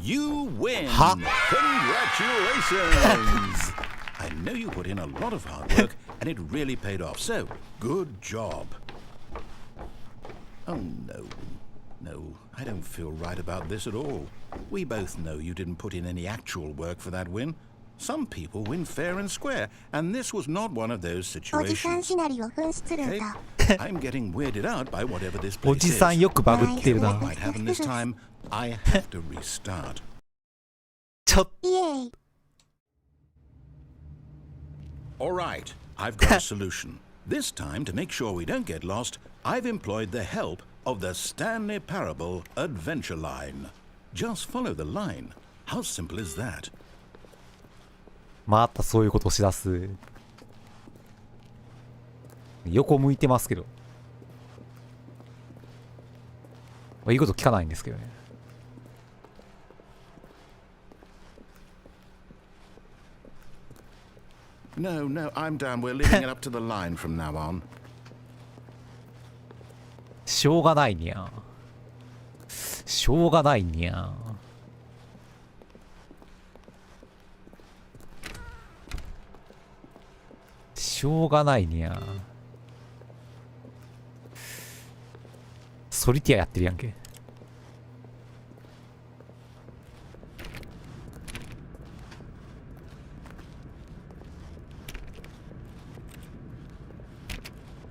You win! Huh? Congratulations! I know you put in a lot of hard work, and it really paid off. So, good job. Oh, no. No, I don't feel right about this at all. We both know you didn't put in any actual work for that win. Some people win fair and square, and this was not one of those おじさん situations. シナリオ紛失ルー Okay? ト。 I'm getting weirded out by whatever this お place じさん is. よくバグってるな。 What might happen this time, I have to restart. ちょっイエーイ。 All right, I've got a solution. This time, to make sure we don't get lost, I've employed the help of the Stanley Parable adventure line. Just follow the line. How simple is that? またそういうことをしだす。横向いてますけど。いいこと聞かないんですけどね。No, no, I'm done. We're leaving it up to the line from now on. しょうがないにゃ。しょうがないにゃ。しょうがないにゃ。ソリティアやってるやんけ。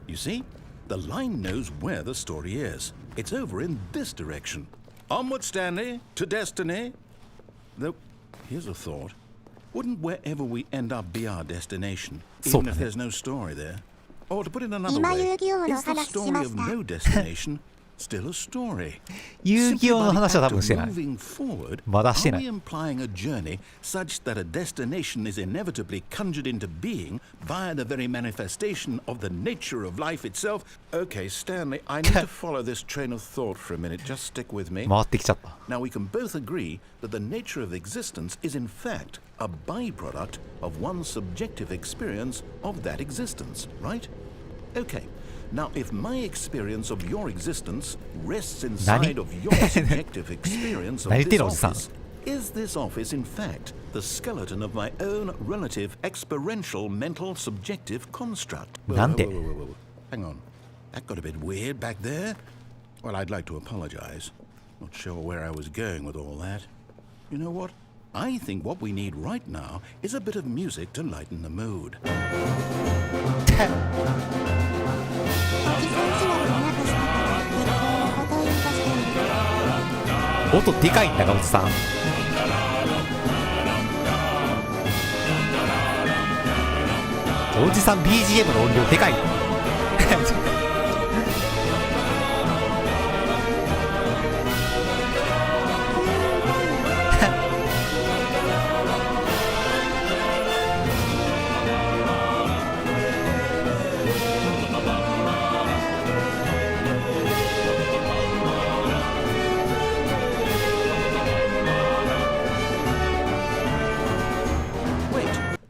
You see? The line knows where the story is. It's over in this direction. Onward, Stanley, to destiny. Though, here's a thought. Wouldn't wherever we end up be our destination, even if there's no story there? Or to put it another 今 way, 遊戯王の is the 話し story ま of した。 no destination still a story? 遊戯 Simply 王 by の the 話は act 多分 of してない。 moving forward, まだしてな are い。 we implying a journey such that a destination is inevitably conjured into being via the very manifestation of the nature of life itself? Okay, Stanley, I need to follow this train of thought for a minute. Just stick with me. 回ってきちゃった。 Now, we can both agree that the nature of existence is in fact a byproduct of one's subjective experience of that existence, right? Okay. Now, if my experience of your existence rests inside of your subjective experience of 何言って this んのおじさん。 office, is this office in fact the skeleton of my own relative experiential mental subjective construct? なんで？ Hang on. That got a bit weird back there. Well, I'd like to apologize. Not sure where I was going with all that. You know what? I think what we need right now is a bit of music to lighten the mood. おじさんシナリオなくしたから適当なこと言い出してみる。音でかいんだがおじさん。おじさん BGM の音量でかいよ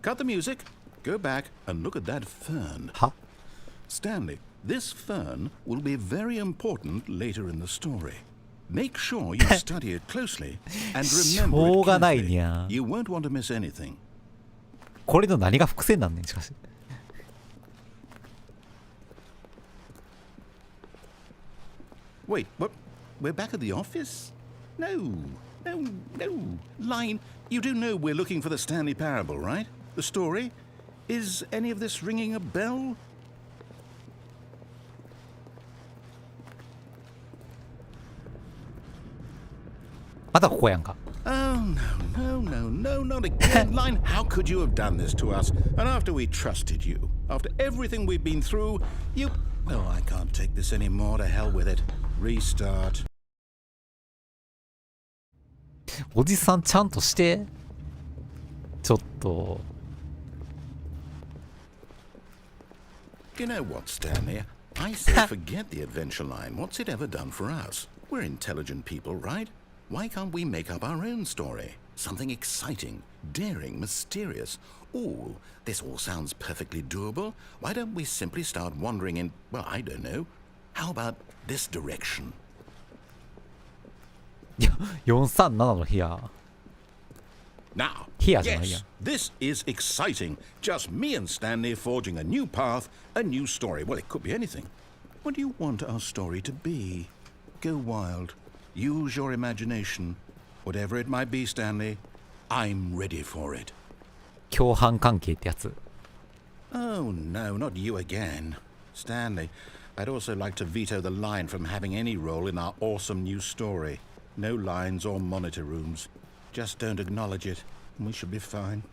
Cut the music. Go back and look at that fern. は Stanley, this fern will be very important later in the story. Make sure you study it closely and し remember ょう it がない carefully. にゃ You won't want to miss anything. これの何が伏線なんねんしかし Wait, what? We're back at the office? No. Line, you do know we're looking for the Stanley Parable, right? The story? Is any of this ringing a bell? Oh, no, not again. Line, how could you have done this to us? And after we trusted you, after everything we've been through, you... Oh, I can't take this anymore. To hell with it. Restart. おじさんちゃんとしてちょっと You know what, Stanley? I say forget the adventure line. What's it ever done for us? We're intelligent people, right? Why can't we make up our own story? Something exciting, daring, mysterious. Oh, this all sounds perfectly doable. Why don't we simply start wandering in, well, I don't know. How about this direction? 437の部屋 Now, Here, yeah. yes, this is exciting. Just me and Stanley forging a new path, a new story. Well, it could be anything. What do you want our story to be? Go wild. Use your imagination. Whatever it might be, Stanley, I'm ready for it. 共犯関係ってやつ Oh, no, not you again. Stanley, I'd also like to veto the line from having any role in our awesome new story. No lines or monitor rooms. Just don't acknowledge it, and we should be fine.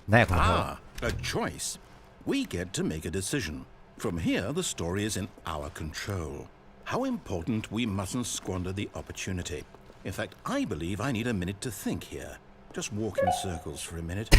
なんやこの部屋 Ah, a choice. We get to make a decision. From here, the story is in our control. How important we mustn't squander the opportunity. In fact, I believe I need a minute to think here. Just walk in circles for a minute.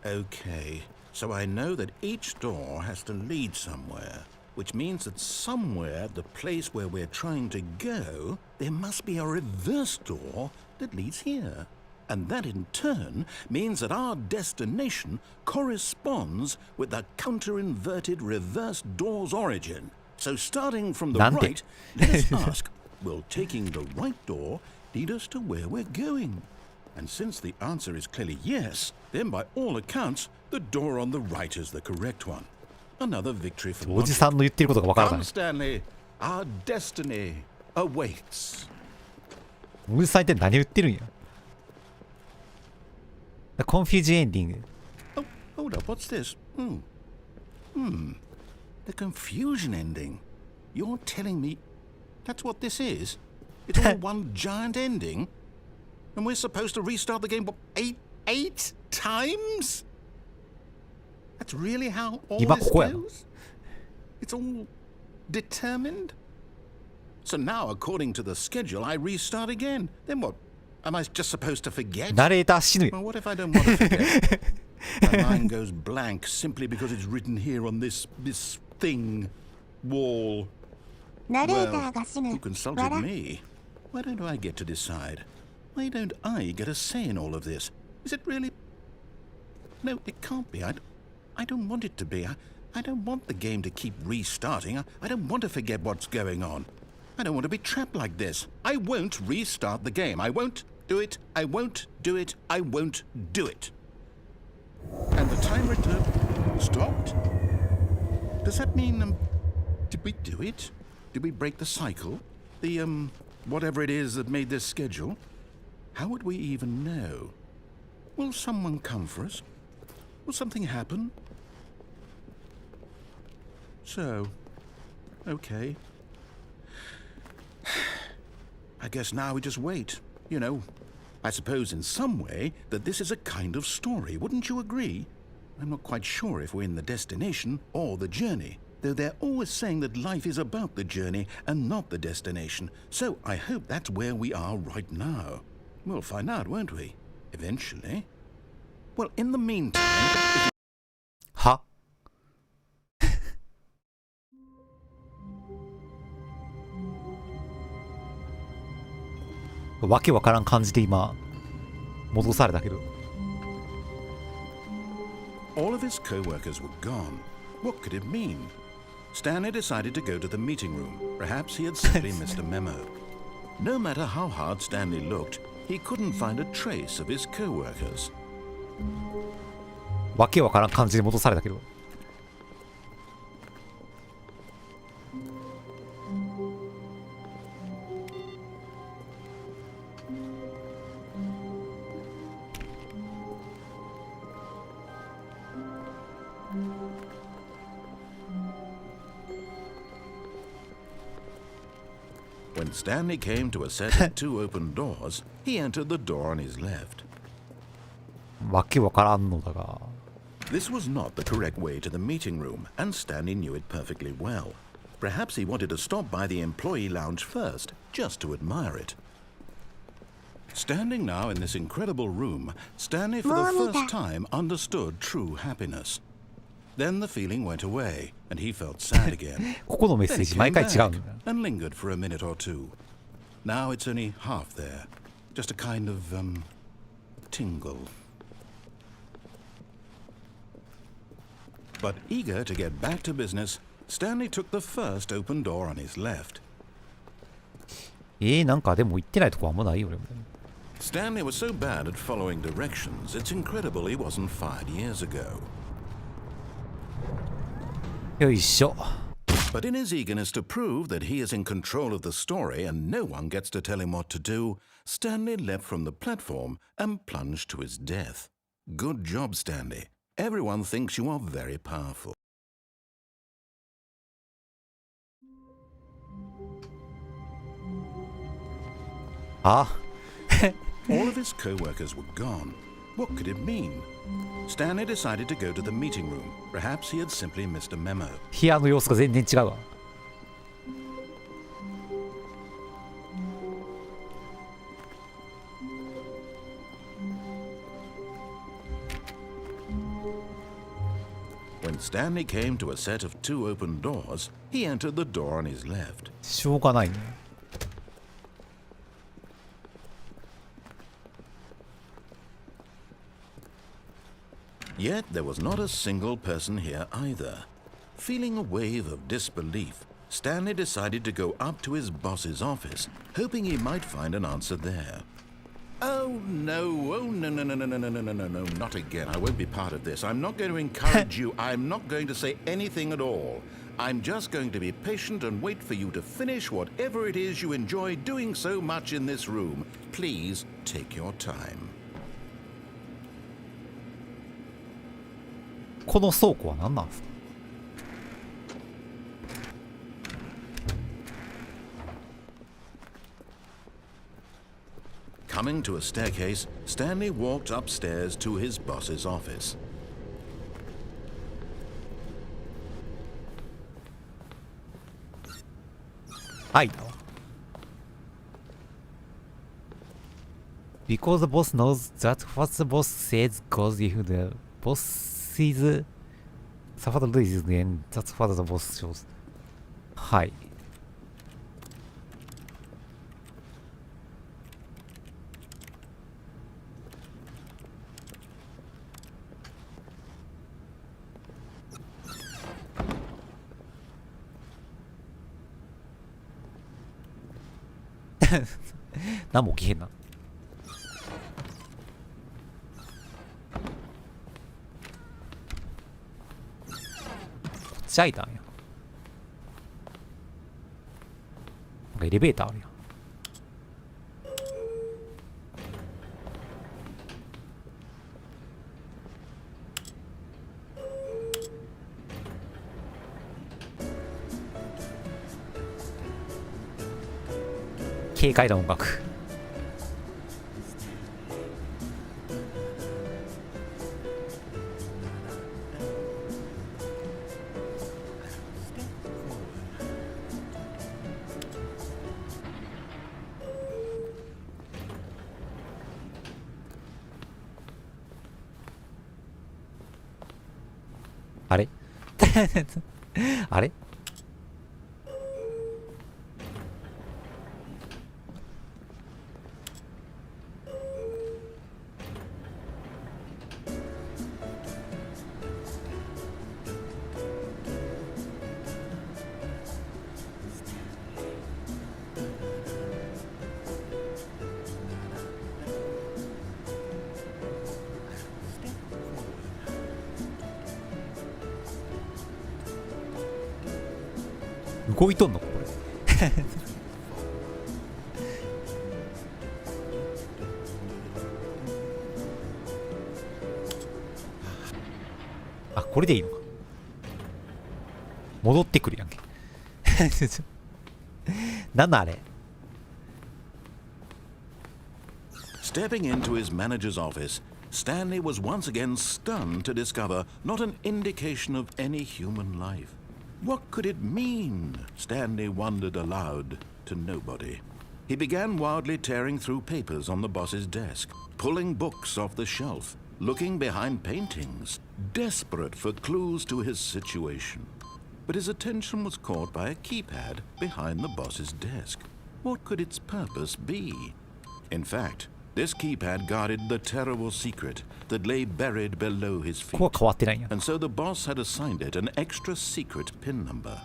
Okay, so I know that each door has to lead somewhere, which means that somewhere, the place where we're trying to go, there must be a reverse door that leads here. And that in turn means that our destination corresponds with the counter-inverted reverse door's origin. So starting from the Nante. right, let us ask, will taking the right door lead us to where we're going? And since the answer is clearly yes, then by all accounts, the door on the right is the correct one. Another victory for おじさんの言ってることがわからな Come, い Stanley, our destiny awaits. おじさんって何言ってるんやコンフュージエンディング Oh, hold up, what's this? The confusion ending. You're telling me that's what this is? It's all one giant ending? And we're supposed to restart the game, what, eight times? That's really how all Iba this ko yan. goes? It's all determined? So now, according to the schedule, I restart again. Then what? Am I just supposed to forget? ナレーター死ぬよ Well, what if I don't want to forget? My mind goes blank simply because it's written here on this thing, wall. ナレータ Well, ーが死ぬ who consulted 笑 me? Why don't I get to decide? Why don't I get a say in all of this? Is it really? No, it can't be. I don't want it to be. I don't want the game to keep restarting. I don't want to forget what's going on. I don't want to be trapped like this. I won't restart the game. I won't do it. I won't do it. I won't do it. And the timer stopped? Does that mean, did we do it? Did we break the cycle? The, whatever it is that made this schedule? How would we even know? Will someone come for us? Will something happen? So, okay. I guess now we just wait. You know, I suppose in some way that this is a kind of story, wouldn't you agree? I'm not quite sure if we're in the destination or the journey, though they're always saying that life is about the journey and not the destination, so I hope that's where we are right now. We'll find out, won't we? Eventually. Well, in the meantime... はわけわからん感じで今戻されたけど。 All of his co-workers were gone. What could it mean? Stanley decided to go to the meeting room. Perhaps he had simply missed a memo. No matter how hard Stanley looked, he couldn't find a trace of his co-workers. わけわからん感じで戻されたけど。When Stanley came to a set of two open doors, he entered the door on his left. わけわからんのだが。 This was not the correct way to the meeting room, and Stanley knew it perfectly well. Perhaps he wanted to stop by the employee lounge first, just to admire it. Standing now in this incredible room, Stanley for the first time understood true happiness. Then the feeling went away, and he felt sad again. ここのメッセー Then ジ it 毎 came 回違うんだ back and lingered for a minute or two. Now it's only half there, just a kind of tingle. But eager to get back to business, Stanley took the first open door on his left. なんかでも行ってないとこあんまないよ俺も。 Stanley was so bad at following directions, it's incredible he wasn't fired years ago. よいしょ。 But in his eagerness to prove that he is in control of the story and no one gets to tell him what to do, Stanley leapt from the platform and plunged to his death. Good job, Stanley. Everyone thinks you are very powerful. Ah. All of his co-workers were gone. What could it mean? Stanley decided to go to the meeting room. Perhaps he had simply missed a memo. 部屋の様子が全然違うわ。 When Stanley came to a set of two open doors, he entered the door on his left. しょうがないね。 Yet there was not a single person here either. Feeling a wave of disbelief, Stanley decided to go up to his boss's office, hoping he might find an answer there. Oh no, no, not again. I won't be part of this. I'm not going to encourage you. I'm not going to say anything at all. I'm just going to be patient and wait for you to finish whatever it is you enjoy doing so much in this room. Please take your time. この倉庫は何なんですか。 Coming to a staircase, Stanley walked upstairs to his boss's office. Because the boss knows that what the boss says goes if the boss is suffered loses, then that's what the boss shows. はい。何も起きへんな。こっち開いたんや。なんかエレベーターあるやん。軽快な音楽。あれあれ動いとんのこれあ、これでいいのか。戻ってくるやんけなんだあれ。 Stepping into his manager's office, Stanley was once again stunned to discover not an indication of any human life. What could it mean? Stanley wondered aloud to nobody. He began wildly tearing through papers on the boss's desk, pulling books off the shelf, looking behind paintings, desperate for clues to his situation. But his attention was caught by a keypad behind the boss's desk. What could its purpose be? In fact, this keypad guarded the terrible secret that lay buried below his ここは feet. 変わってないんや。 And so the boss had assigned it an extra secret pin number,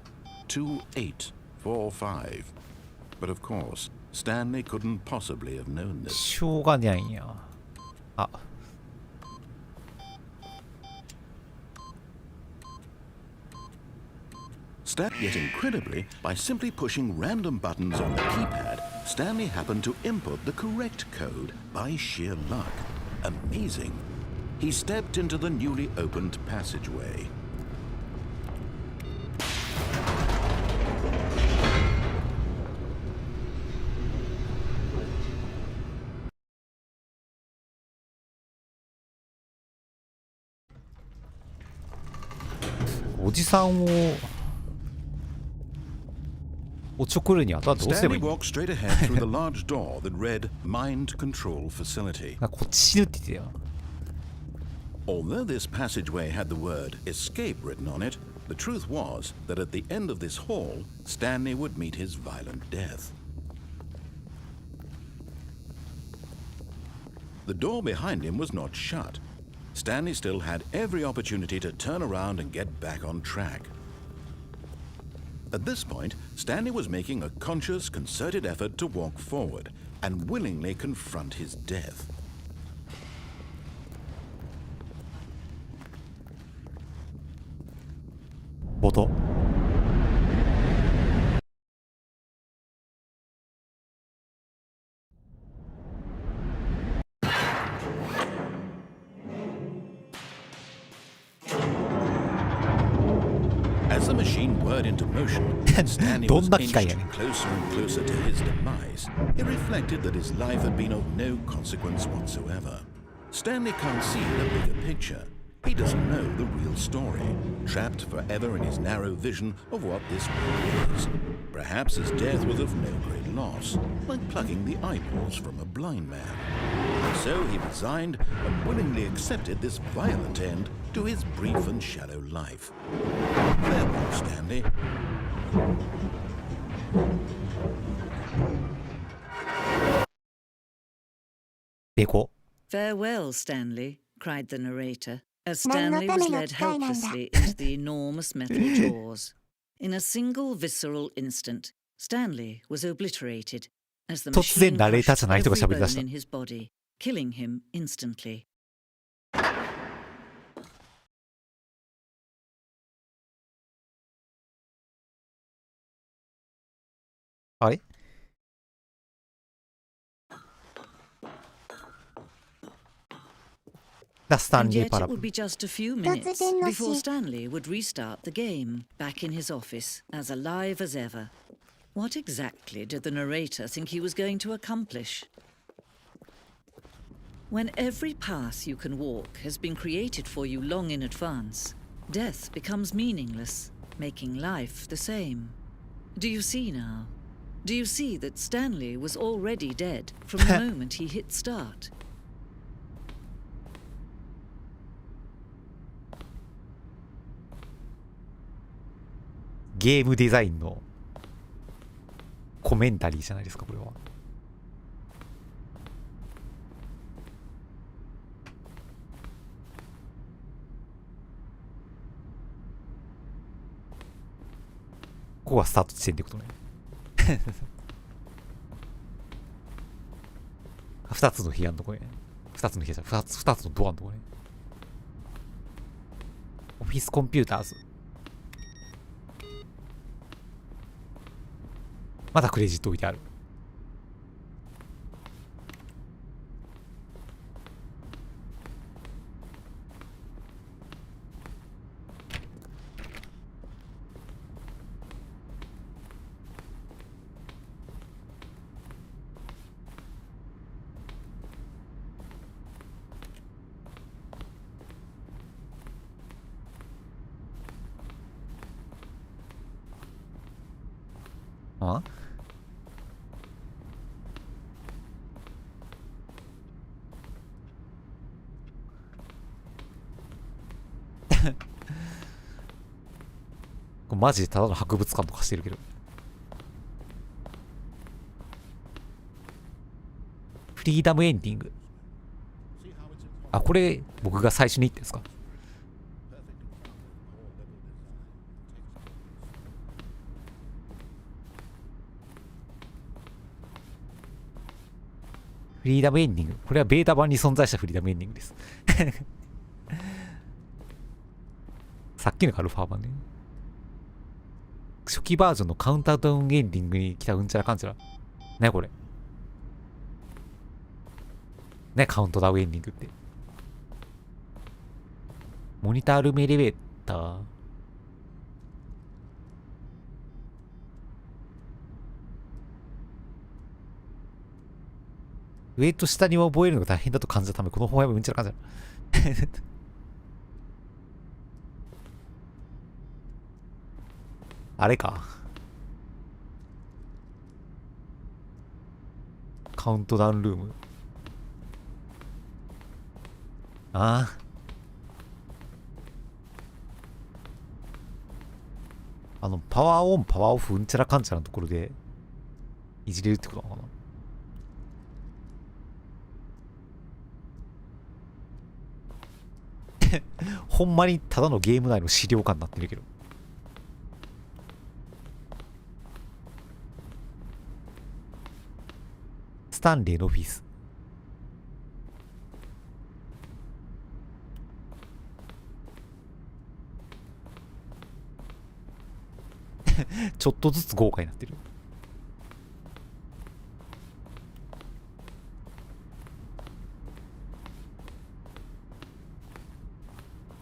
2845. But of course, Stanley couldn't possibly have known this. しょうがないんや。あ、Yet incredibly, by simply pushing random buttons on the keypad, Stanley happened to input the correct code by sheer luck. Amazing. He stepped into the newly opened passageway. .おじさんをおちょくるにはどうすればい Stanley いの。 walked straight ahead through the large door that read Mind Control Facility. こっち死ぬって言ってたよ。 Although this passageway had the word escape written on it, the truth was that at the end of this hall, Stanley would meet his violent death. The door behind him was not shut. Stanley still had every opportunity to turn around and get back on track. At this point, Stanley was making a conscious, concerted effort to walk forward and willingly confront his death. ボト。As the machine whirred into motion, Stanley ど was んな機械や inching ねん。 closer and closer to his demise. He reflected that his life had been of no consequence whatsoever. Stanley can't see the bigger picture. He doesn't know the real story, trapped forever in his narrow vision of what this world is. Perhaps his death was of no great loss, like plucking the eyeballs from a blind man. And so he resigned and willingly accepted this violent end to his brief and shallow life. Farewell, Stanley. でこ。 Farewell, Stanley, cried the narrator, as 何の Stanley た was めの led 機械なんだ。 helplessly into the enormous metal jaws. In a single visceral instant, Stanley was obliterated as the 突然 machine ナレーター crushed じゃない人が every 喋り出し bone た。 in his body, killing him instantly. あれ The And Stanley yet it Parable. would be just a few minutes 突然の before 死。 Stanley would restart the game, back in his office, as alive as ever. What exactly did the narrator think he was going to accomplish? When every path you can walk has been created for you long in advance, death becomes meaningless, making life the same. Do you see now? Do you see that Stanley was already dead from the moment he hit start? ゲームデザインのコメンタリーじゃないですか、これは。ここがスタート地点ってことね。2つの部屋のとこね。2つの部屋じゃ2つのドアのとこね。オフィスコンピューターズ。まだクレジット置いてある。あこれマジでただの博物館とかしてるけど。フリーダムエンディング。あ、これ僕が最初に言ってんですか。フリーダムエンディング。これはベータ版に存在したフリーダムエンディングです。さっきのアルファ版ね。初期バージョンのカウンターダウンエンディングに来たうんちゃらかんちゃら。ね、これ。ね、カウントダウンエンディングって。モニタールームエレベーター。上と下に覚えるのが大変だと感じたため、この本はうんちゃらかんちゃら。あれか。カウントダウンルーム。ああ。パワーオン、パワーオフ、うんちゃらかんちゃらのところで、いじれるってことなのかな。ほんまにただのゲーム内の資料館になってるけど。スタンレーのオフィス。ちょっとずつ豪華になってる。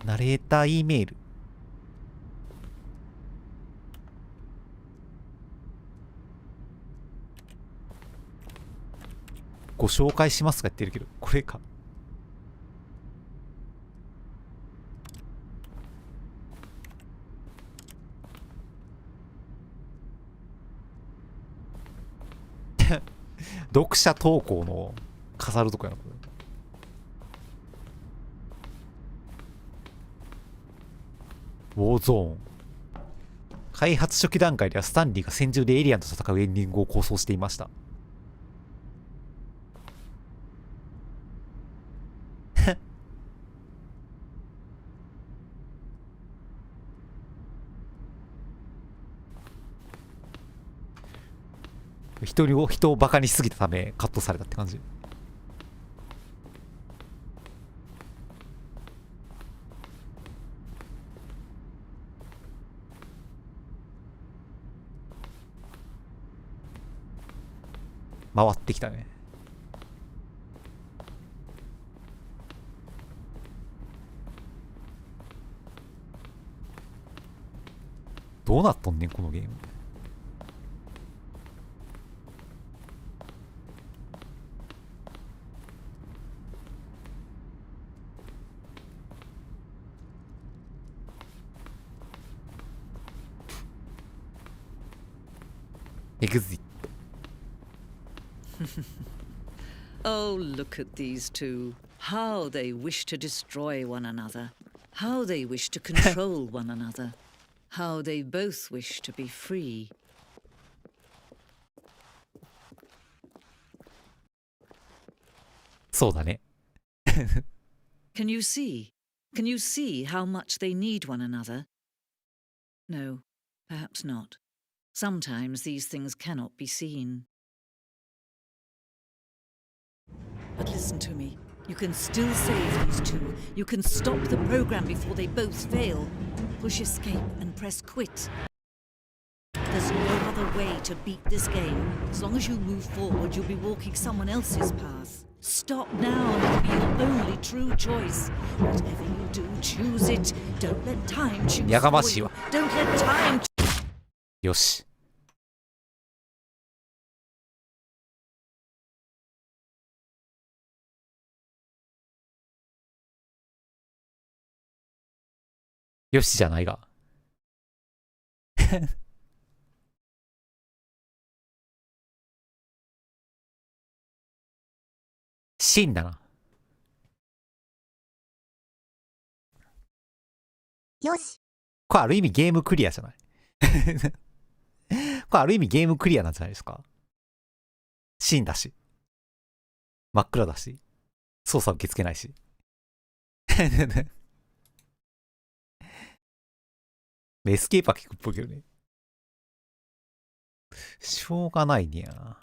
ナレーター E メール。ご紹介しますが言ってるけど、これか。読者投稿の飾るとこやな、これ。ウォーゾーン。開発初期段階ではスタンリーが戦場でエイリアンと戦うエンディングを構想していました。人をバカにしすぎたためカットされたって感じ。回ってきたね。どうなっとんねんこのゲーム。エグジッ Oh, look at these two. How they wish to destroy one another. How they wish to control one another. How they both wish to be free. そうだね。 Can you see? Can you see how much they need one another? No, perhaps not. Sometimes these things cannot be seen. But listen to me. You can still save these two. You can stop the program before they both fail. Push escape and press quit. There's no other way to beat this game. As long as you move forward, you'll be walking someone else's path. Stop now and it'll be your only true choice. Whatever you do, choose it. Don't let time chooseやがまforしい you. わ。 Don't let time よし。よしじゃないが。シンだな。よし。これある意味ゲームクリアじゃないこれある意味ゲームクリアなんじゃないですか。シンだし。真っ暗だし。操作受け付けないし。エスケーパー聞くっぽいけどね。しょうがないにゃ。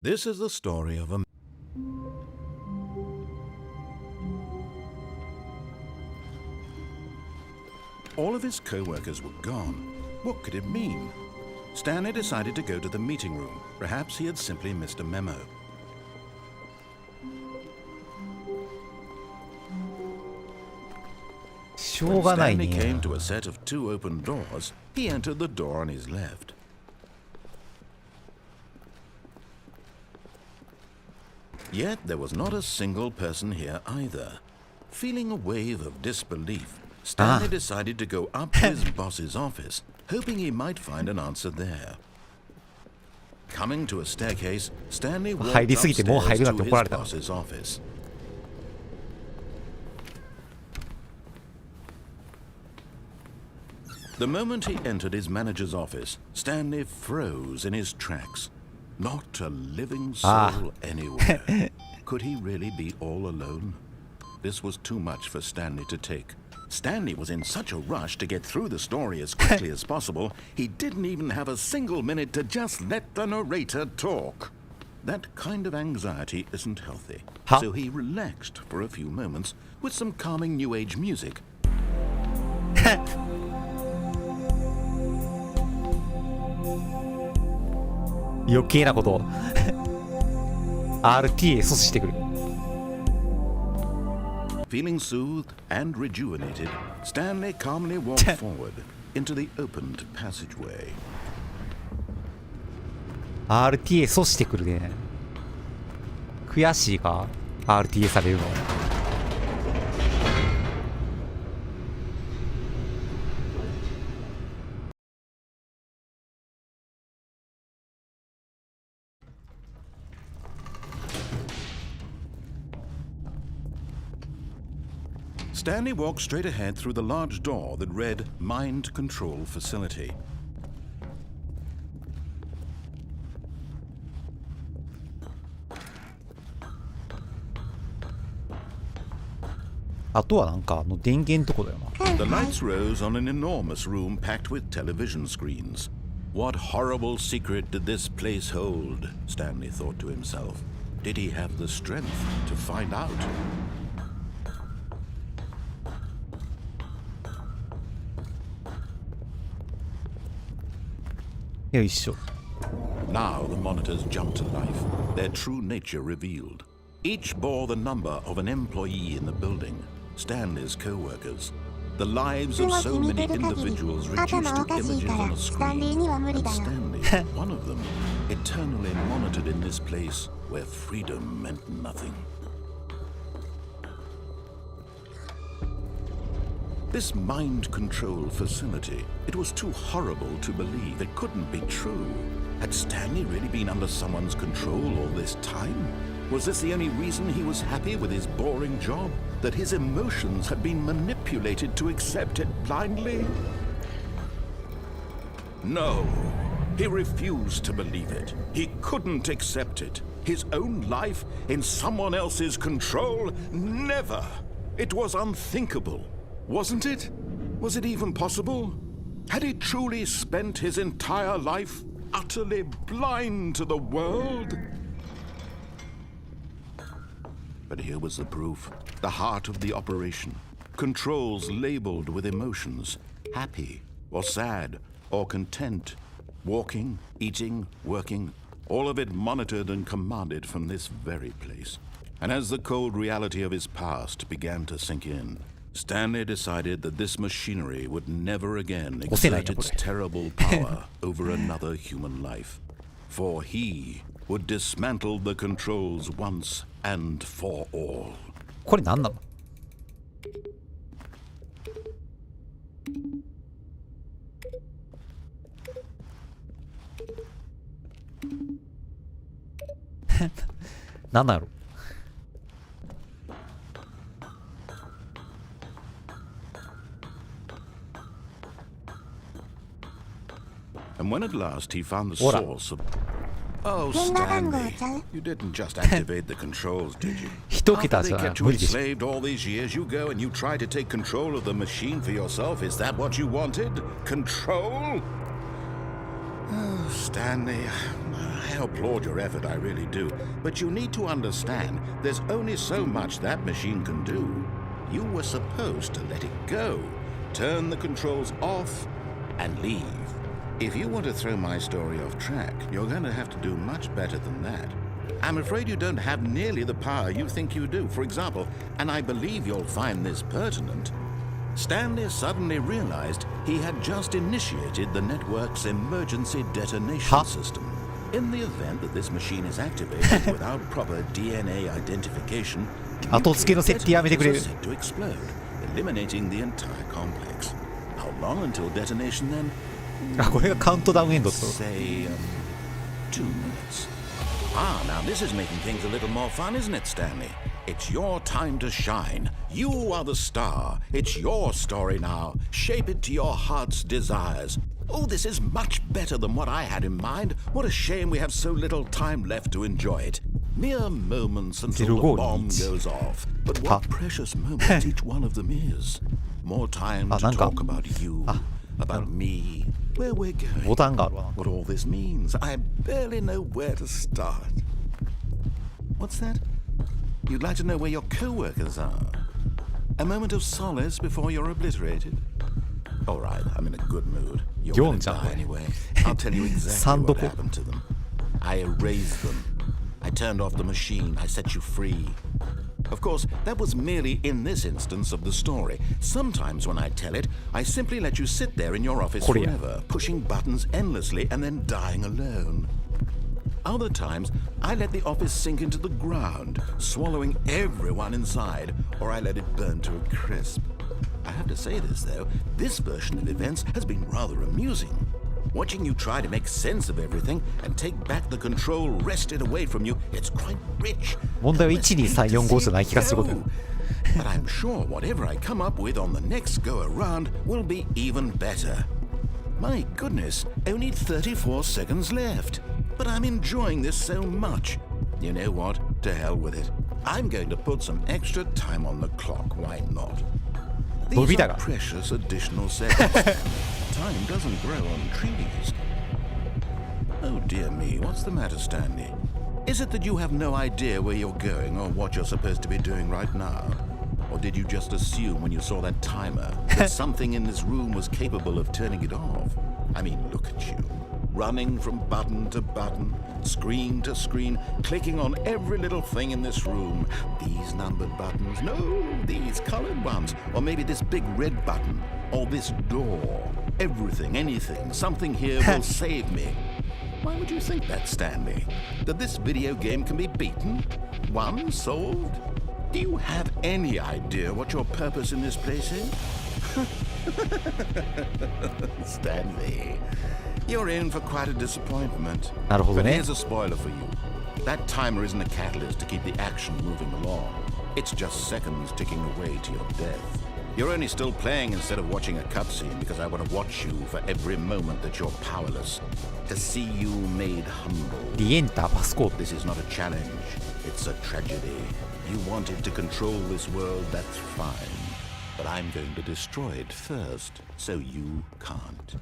This is the story of a All of his co-workers were gone. What could it mean? Stanley decided to go to the meeting room. Perhaps he had simply missed a memo. When Stanley came to a set of two open doors, he entered the door on his left. Yet there was not a single person here either. Feeling a wave of disbelief, Stanley decided to go up to his boss's office, hoping he might find an answer there. Coming to a staircase, Stanley walked upstairs to his boss's office. The moment he entered his manager's office, Stanley froze in his tracks. Not a living soul anywhere. Could he really be all alone? This was too much for Stanley to take. Stanley was in such a rush to get through the story as quickly as possible, he didn't even have a single minute to just let the narrator talk. That kind of anxiety isn't healthy. So he relaxed for a few moments with some calming New Age music. RTA 阻止してくる。 Feeling soothed and rejuvenated, Stanley calmly walked forward into the opened passageway. RTA 阻止してくるね。悔しいか RTA されるの。Stanley walked straight ahead through the large door that read Mind Control Facility. The lights rose on an enormous room packed with television screens. What horrible secret did this place hold? Stanley thought to himself. Did he have the strength to find out? Now the monitors jumped to life, their true nature revealed. Each bore the number of an employee in the building, Stanley's co-workers. The lives of so many individuals reduced to images on a screen. And Stanley, one of them, eternally monitored in this place where freedom meant nothing. This mind control facility, it was too horrible to believe. It couldn't be true. Had Stanley really been under someone's control all this time? Was this the only reason he was happy with his boring job? That his emotions had been manipulated to accept it blindly? No, he refused to believe it. He couldn't accept it. His own life in someone else's control? Never! It was unthinkable, wasn't it? Was it even possible? Had he truly spent his entire life utterly blind to the world? But here was the proof, the heart of the operation. Controls labeled with emotions, happy or sad or content, walking, eating, working, all of it monitored and commanded from this very place. And as the cold reality of his past began to sink in, Stanley decided that this machinery would never again exert its terrible power over another human life. For he would dismantle the controls once and for all. これ何なの？何なんやろ？ And when at last he found the source of... Oh, Stanley, you didn't just activate the controls, did you? After they kept you enslaved all these years, you go and you try to take control of the machine for yourself. Is that what you wanted? Control? Oh, Stanley, I applaud your effort, I really do. But you need to understand, there's only so much that machine can do. You were supposed to let it go, turn the controls off, and leave. If you want to throw my story off track, you're going to have to do much better than that. I'm afraid you don't have nearly the power you think you do. For example, and I believe you'll find this pertinent, Stanley suddenly realized he had just initiated the network's emergency detonation system. In the event that this machine is activated without proper DNA identification, nuclear detonators are set to explode, eliminating the entire complex. How long until detonation then? あ、これがカウントダウンエンドと。 Say, 2 minutes. Ah, now this is making things a little more fun, isn't it, Stanley? It's your time to shine. You are the star. It's your story now. Shape it to your heart's desires. Oh, this is much better than what I had in mind. What a shame we have so little time left to enjoy it. Mere moments until the bomb goes off. But what precious moments each one of them is. More time to talk about you, about me, where we're going, what all this means. I barely know where to start. What's that? You'd like to know where your co-workers are? A moment of solace before you're obliterated? All right, I'm in a good mood. You're going to die anyway. I'll tell you exactly what happened to them. I erased them. I turned off the machine. I set you free. Of course, that was merely in this instance of the story. Sometimes when I tell it, I simply let you sit there in your office forever, pushing buttons endlessly and then dying alone. Other times, I let the office sink into the ground, swallowing everyone inside, or I let it burn to a crisp. I have to say this, though, this version of events has been rather amusing. Watching you try to make sense of everything and take back the control wrested away from you, it's quite rich. 問題は1、2、3、4、5じゃない気がすること。 But I'm sure whatever I come up with on the next go around will be even better. My goodness, only 34 seconds left. But I'm enjoying this so much. You know what? To hell with it. I'm going to put some extra time on the clock. Why not? These are precious additional seconds. Time doesn't grow on trees. Oh dear me, what's the matter, Stanley? Is it that you have no idea where you're going or what you're supposed to be doing right now? Or did you just assume when you saw that timer that something in this room was capable of turning it off? I mean, look at you. Running from button to button, screen to screen, clicking on every little thing in this room. These numbered buttons, no, these colored ones. Or maybe this big red button, or this door. Everything, anything, something here will save me. Why would you think that, Stanley? That this video game can be beaten? Won? Solved? Do you have any idea what your purpose in this place is? Stanley, you're in for quite a disappointment. なるほど But ね。 here's a spoiler for you. That timer isn't a catalyst to keep the action moving along. It's just seconds ticking away to your death. You're only still playing instead of watching a cutscene because I want to watch you for every moment that you're powerless. To see you made humble. リエンターパスコード。 This is not a challenge. It's a tragedy. You wanted to control this world, that's fine. But I'm going to destroy it first, so you can't.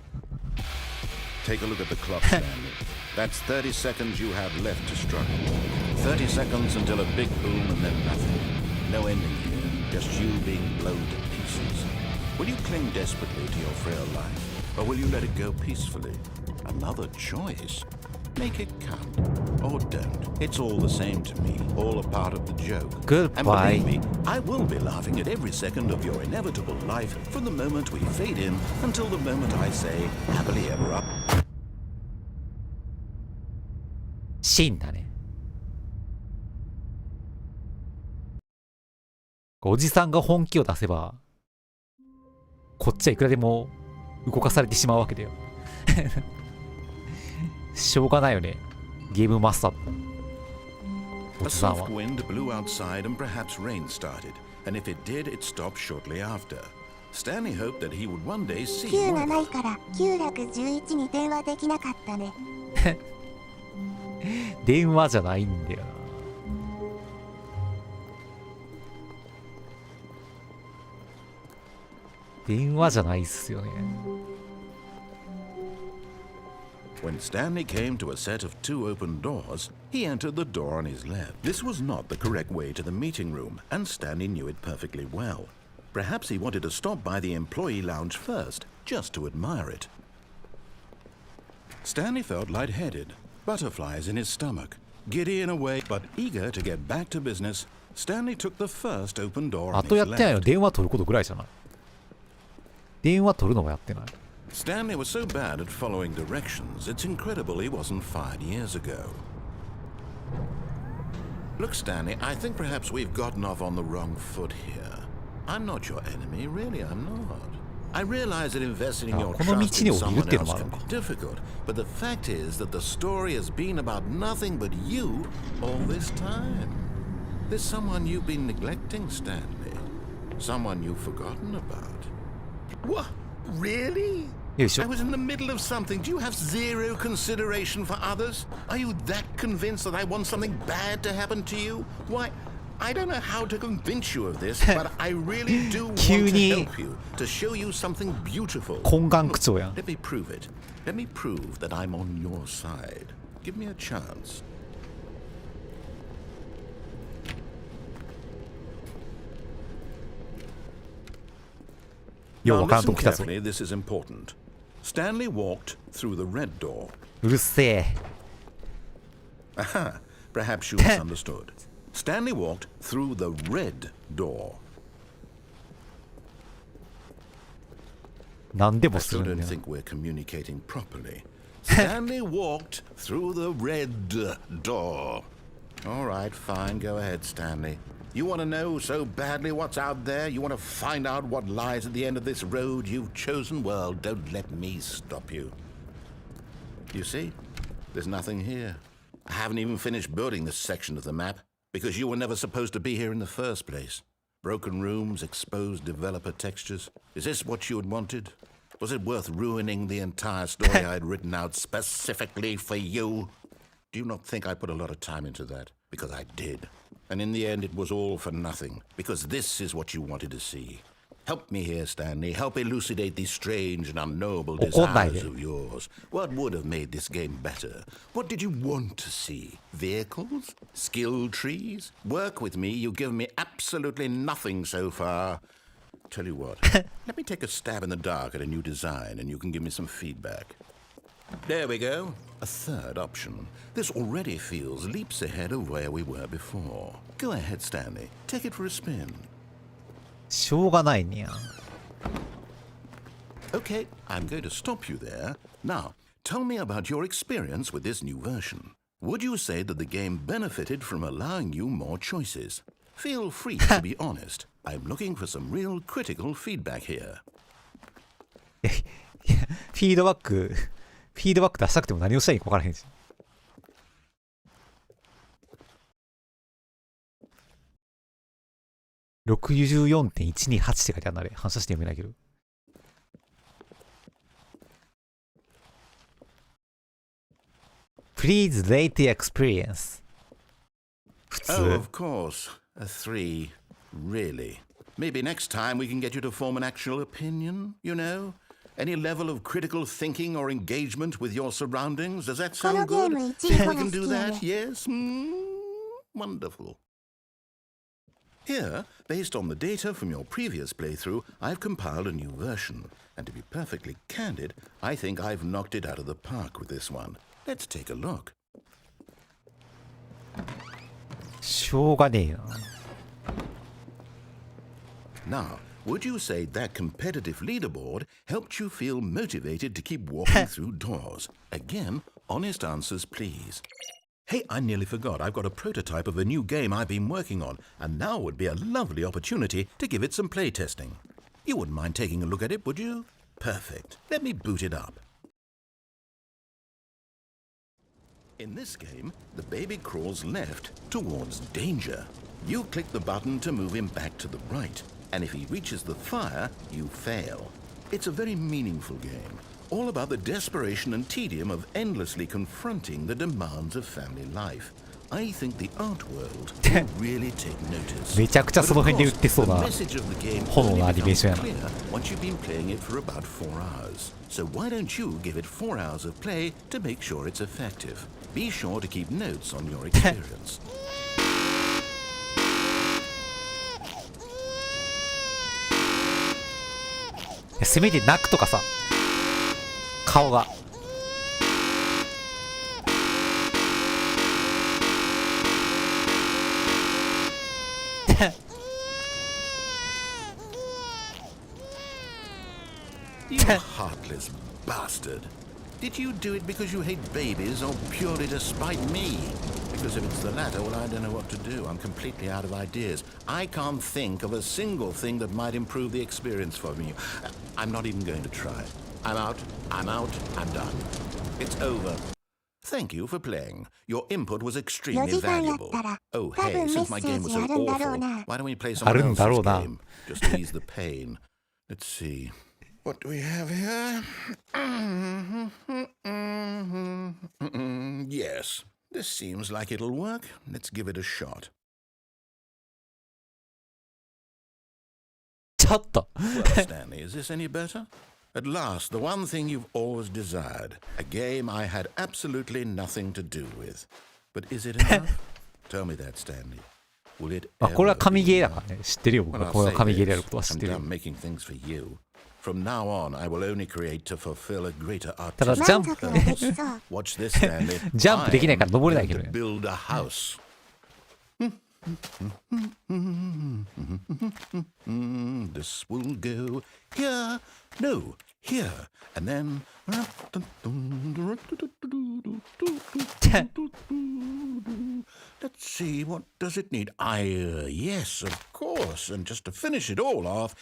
Take a look at the clock, Stanley. That's 30 seconds you have left to struggle. 30 seconds until a big boom and then nothing. No ending here, just you being blown to pieces. Will you cling desperately to your frail life, or will you let it go peacefully? Another choice. Make it count. Or don't. It's all the same to me. All a part of the joke. Goodbye. And believe me, I will be laughing at every second of your inevitable life from the moment we fade in until the moment I say, happily ever up. シーンだね。おじさんが本気を出せば、こっちはいくらでも動かされてしまうわけだよ。しょうがないよね。ゲームマスター。お A じさん soft は。 wind blew outside and perhaps rain started. And if it did, it stopped shortly after. Stanley hoped that he would one day see 9 one が of ない them. から911に電話できなかったね。電話じゃないんだよな。電話じゃないっすよね。When Stanley came to a set of 2 open doors, he entered the door on his left. This was not the correct way to the meeting room, and Stanley knew it perfectly well. Perhaps he wanted to stop by the employee lounge first, just to admire it. Stanley felt lightheaded, butterflies in his stomach. Giddy in a way, but eager to get back to business, Stanley took the first open door あ on とや his ってないの left. 電話取ることぐらいじゃない。電話取るのもやってない。Stanley was so bad at following directions, it's incredible he wasn't fired years ago. Look, Stanley, I think perhaps we've gotten off on the wrong foot here. I'm not your enemy, really, I'm not. I realize that investing in your この道 trust に in 降りるっ someone ていうのも else ある can の be か。 difficult, but the fact is that the story has been about nothing but you all this time. There's someone you've been neglecting, Stanley. Someone you've forgotten about. What? Really? よいし I ょ。 was in the middle of something. Do you have zero consideration for others? Are you that convinced that I want something bad to happen to you? Why, I don't know how to convince you of this, but I really do want 急 to に help you, to show you something beautiful. 懇願口調やん。 Let me prove it. Let me prove that I'm on your side. Give me a chance. よう Now わからんと listen こ来たぞ。 carefully, this is important. Stanley walked through the red door. うるせえ。 Aha, perhaps you misunderstood. Stanley walked through the red door. 何でも I す still るん don't だよ。 think we're communicating properly. Stanley walked through the red door. All right, fine. Go ahead, Stanley. You want to know so badly what's out there? You want to find out what lies at the end of this road you've chosen? Well, don't let me stop you. You see? There's nothing here. I haven't even finished building this section of the map because you were never supposed to be here in the first place. Broken rooms, exposed developer textures. Is this what you had wanted? Was it worth ruining the entire story I had written out specifically for you? Do you not think I put a lot of time into that? Because I did. And in the end, it was all for nothing. Because this is what you wanted to see. Help me here, Stanley. Help elucidate these strange and unknowable desires of yours. What would have made this game better? What did you want to see? Vehicles? Skill trees? Work with me. You've given me absolutely nothing so far. Tell you what, let me take a stab in the dark at a new design and you can give me some feedback. There we go. A third option. This already feels leaps ahead of where we were before. Go ahead, Stanley. Take it for a spin. しょうがないにゃ。 Okay, I'm going to stop you there. Now, tell me about your experience with this new version. Would you say that the game benefited from allowing you more choices? Feel free to be honest. I'm looking for some real critical feedback here. フィードバック出したくても何をしたらいいか分からへんし。64.128 って書いてあるな、あれ。反射して読めないけど。Please rate the experience. 普通。 Oh, of course. A 3. Really? Maybe next time we can get you to form an actual opinion, you know? Any level of critical thinking or engagement with your surroundings? Does that sound good? We can do that, yes? Wonderful. Here, based on the data from your previous playthrough, I've compiled a new version. And to be perfectly candid, I think I've knocked it out of the park with this one. Let's take a look. しょうがねえな。 Now, would you say that competitive leaderboard helped you feel motivated to keep walking through doors? Again, honest answers, please. Hey, I nearly forgot. I've got a prototype of a new game I've been working on, and now would be a lovely opportunity to give it some playtesting. You wouldn't mind taking a look at it, would you? Perfect. Let me boot it up. In this game, the baby crawls left towards danger. You click the button to move him back to the right, and if he reaches the fire, you fail. It's a very meaningful game, all about the desperation and tedium of endlessly confronting the demands of family life. I think the art world will really take notice. めちゃくちゃその辺で売ってそうな The message of the game 炎のアニメー only ション becomes やな。 clear once you've been playing it for about 4 hours. So why don't you give it 4 hours of play to make sure it's effective? Be sure to keep notes on your experience. せめて泣くとかさ、顔が。You heartless bastard. Did you do it because you hate babies or purely to spite me? Because if it's the latter, well, I don't know what to do. I'm completely out of ideas. I can't think of a single thing that might improve the experience for me. I'm not even going to try. I'm out. I'm done. It's over. Thank you for playing. Your input was extremely valuable. Oh, hey, since my game was so awful, why don't we play someone else's game? Just to ease the pain. Let's see. What do we have here? Yes, this seems like it'll work. Let's give it a shot. ちょっと。 Well, Stanley, is this any better? At last, the one thing you've always desired. A game I had absolutely nothing to do with. But is it enough? Tell me that, Stanley. Will it あ、これは ever 神 be ゲーだからね。知ってるよ、僕 Well, は。 I'll これは say 神ゲーである this. ことは知っ I'm てるよ。 done making things for you. From now on, I will only create to fulfill a greater ただ、 artistic ジャンプ、 purpose. Watch this, Stanley. ジャンプできないから登れないけど I'm ね。 going to build a house. This will go here. No, here. And then. Let's see, what does it need? Yes, of course. And just to finish it all off,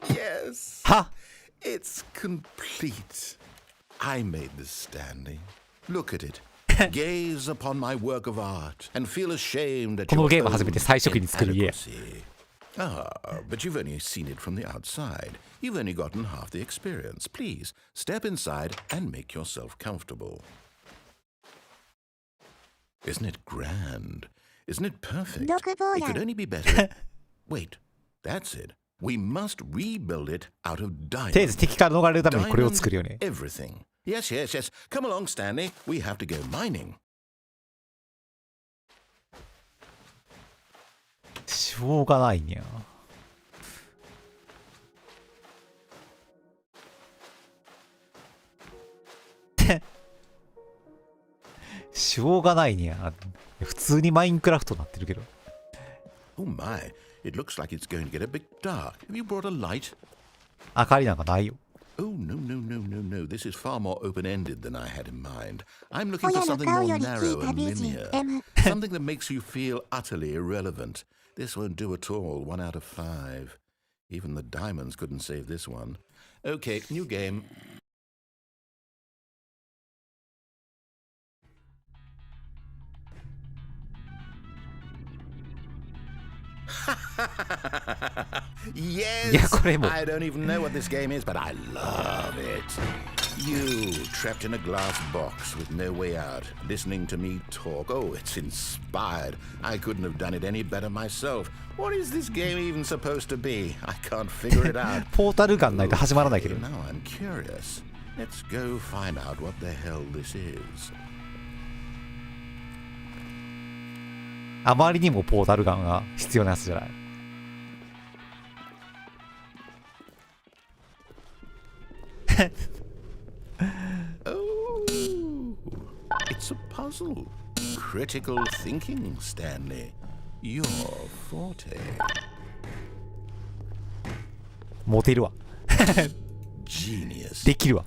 yes. は It's complete. I made this, Stanley. Look at it. Gaze upon my work of art and feel ashamed at この your ゲーム初めて最初期に作る家や。 inadequacy. Ah, but you've only seen it from the outside. You've only gotten half the experience. Please, step inside and make yourself comfortable. Isn't it grand? Isn't it perfect? It could only be better. Wait, that's it. We must rebuild it out of とりあえず diamonds. 敵から逃れるためにこれを作るよね。 Everything. Yes, yes, yes. Come along, Stanley. We have to go mining. しょうがないにゃ。しょうがないにゃ。普通にマインクラフトになってるけど。 Oh my, it looks like it's going to get a bit dark. Have you brought a light? 明かりなんかないよ。 Oh, no, no, no, no, no. This is far more open-ended than I had in mind. I'm looking for something more narrow and linear. Something that makes you feel utterly irrelevant. This won't do at all. 1 out of 5. Even the diamonds couldn't save this one. Okay, new game. Yes! いやこれも I don't even know what this game is, but I love it. You, trapped in a glass box with no way out, listening to me talk. Oh, it's inspired. I couldn't have done it any better myself. What is this game even supposed to be? I can't figure it out. ポータルガンないと始まらないけど。 Now I'm curious. Let's go find out what the hell this is. あまりにもポータルガンが必要なやつじゃない。Oh, it's a puzzle. Critical thinking, Stanley. Your forte. モテるわ。 Genius. できるわ。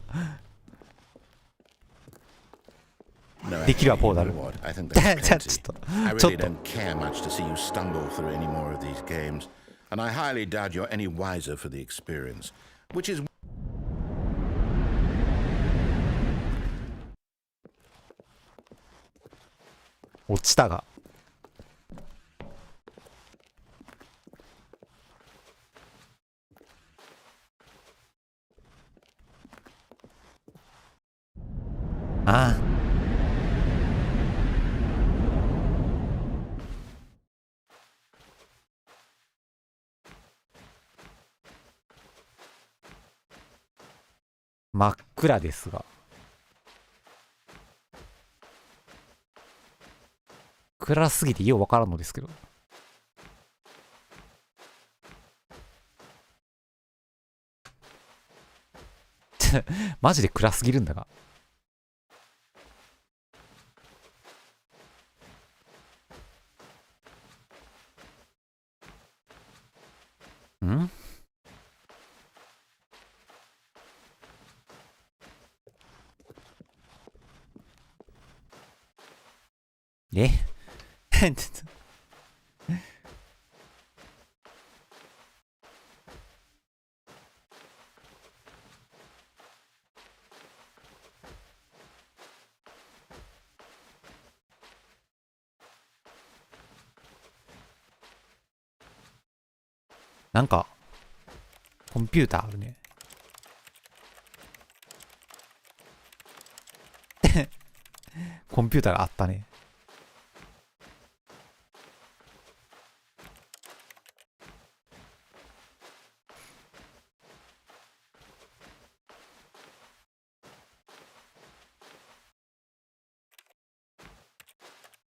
No, できるわ、ポータル。 you know what? I think ち that's ょ plenty. っと、 I ちょっ really と。 don't care much to see you stumble through any more of these games, and I highly doubt you're any wiser for the experience, which is 落ちたが。ああ。真っ暗ですが。暗すぎてようわからんのですけど。マジで暗すぎるんだが。ん？えなんか、コンピューターあるね。コンピューターがあったね。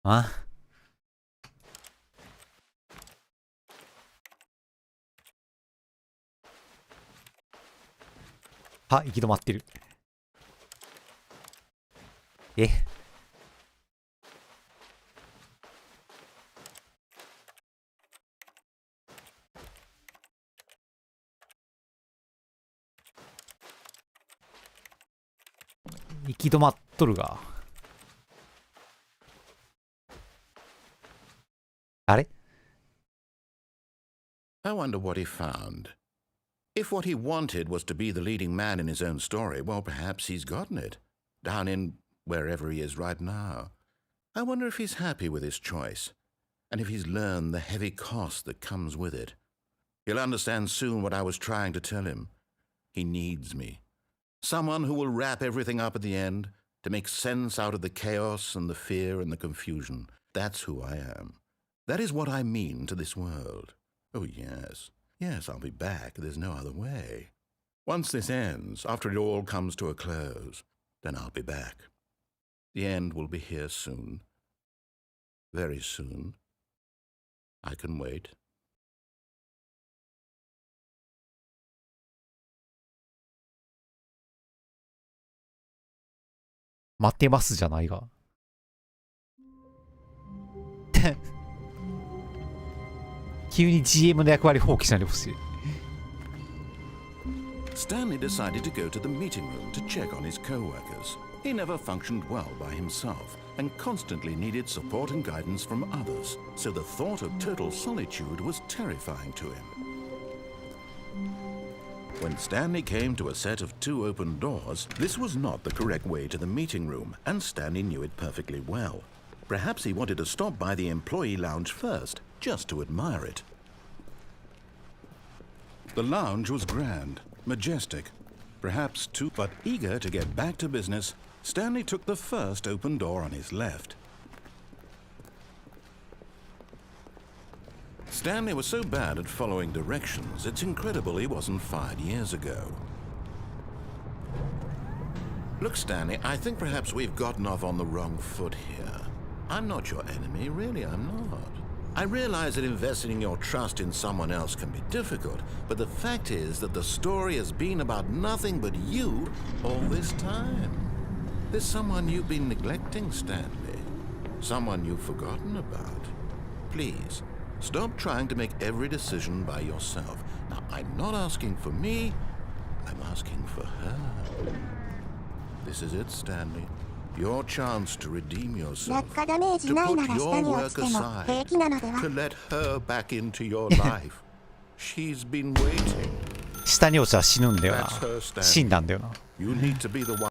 あ行き止まってる。行き止まっとるが。あれ？ I wonder what he found. If what he wanted was to be the leading man in his own story, well, perhaps he's gotten it. Down in wherever he is right now. I wonder if he's happy with his choice, and if he's learned the heavy cost that comes with it. He'll understand soon what I was trying to tell him. He needs me. Someone who will wrap everything up at the end, to make sense out of the chaos and the fear and the confusion. That's who I am. That is what I mean to this world. Oh, yes. Yes, I'll be back. There's no other way. Once this ends, after it all comes to a close, then I'll be back. The end will be here soon. Very soon. I can wait. 待ってますじゃないが。急に GM の役割放棄しないでほしい。Stanley decided to go to the meeting room to check on his co-workers. He never functioned well by himself and constantly needed support and guidance from others, so the thought of total solitude was terrifying to him. When Stanley came to a set of 2 open doors, this was not the correct way to the meeting room, and Stanley knew it perfectly well. Perhaps he wanted to stop by the employee lounge first, just to admire it. The lounge was grand, majestic, perhaps too, but eager to get back to business, Stanley took the first open door on his left. Stanley was so bad at following directions, it's incredible he wasn't fired years ago. Look, Stanley, I think perhaps we've gotten off on the wrong foot here. I'm not your enemy, really, I'm not. I realize that investing your trust in someone else can be difficult, but the fact is that the story has been about nothing but you all this time. There's someone you've been neglecting, Stanley. Someone you've forgotten about. Please, stop trying to make every decision by yourself. Now, I'm not asking for me, I'm asking for her. This is it, Stanley. Your chance to redeem yourself, 落下ダメージ to ないな put ら下 your に落 work ちても平 aside, 気なのでは to let her back into your life. She's been waiting. 下に落ちたら死ぬんだよな。 That's her, Stanley. 死んだんだよな。You need to be the one.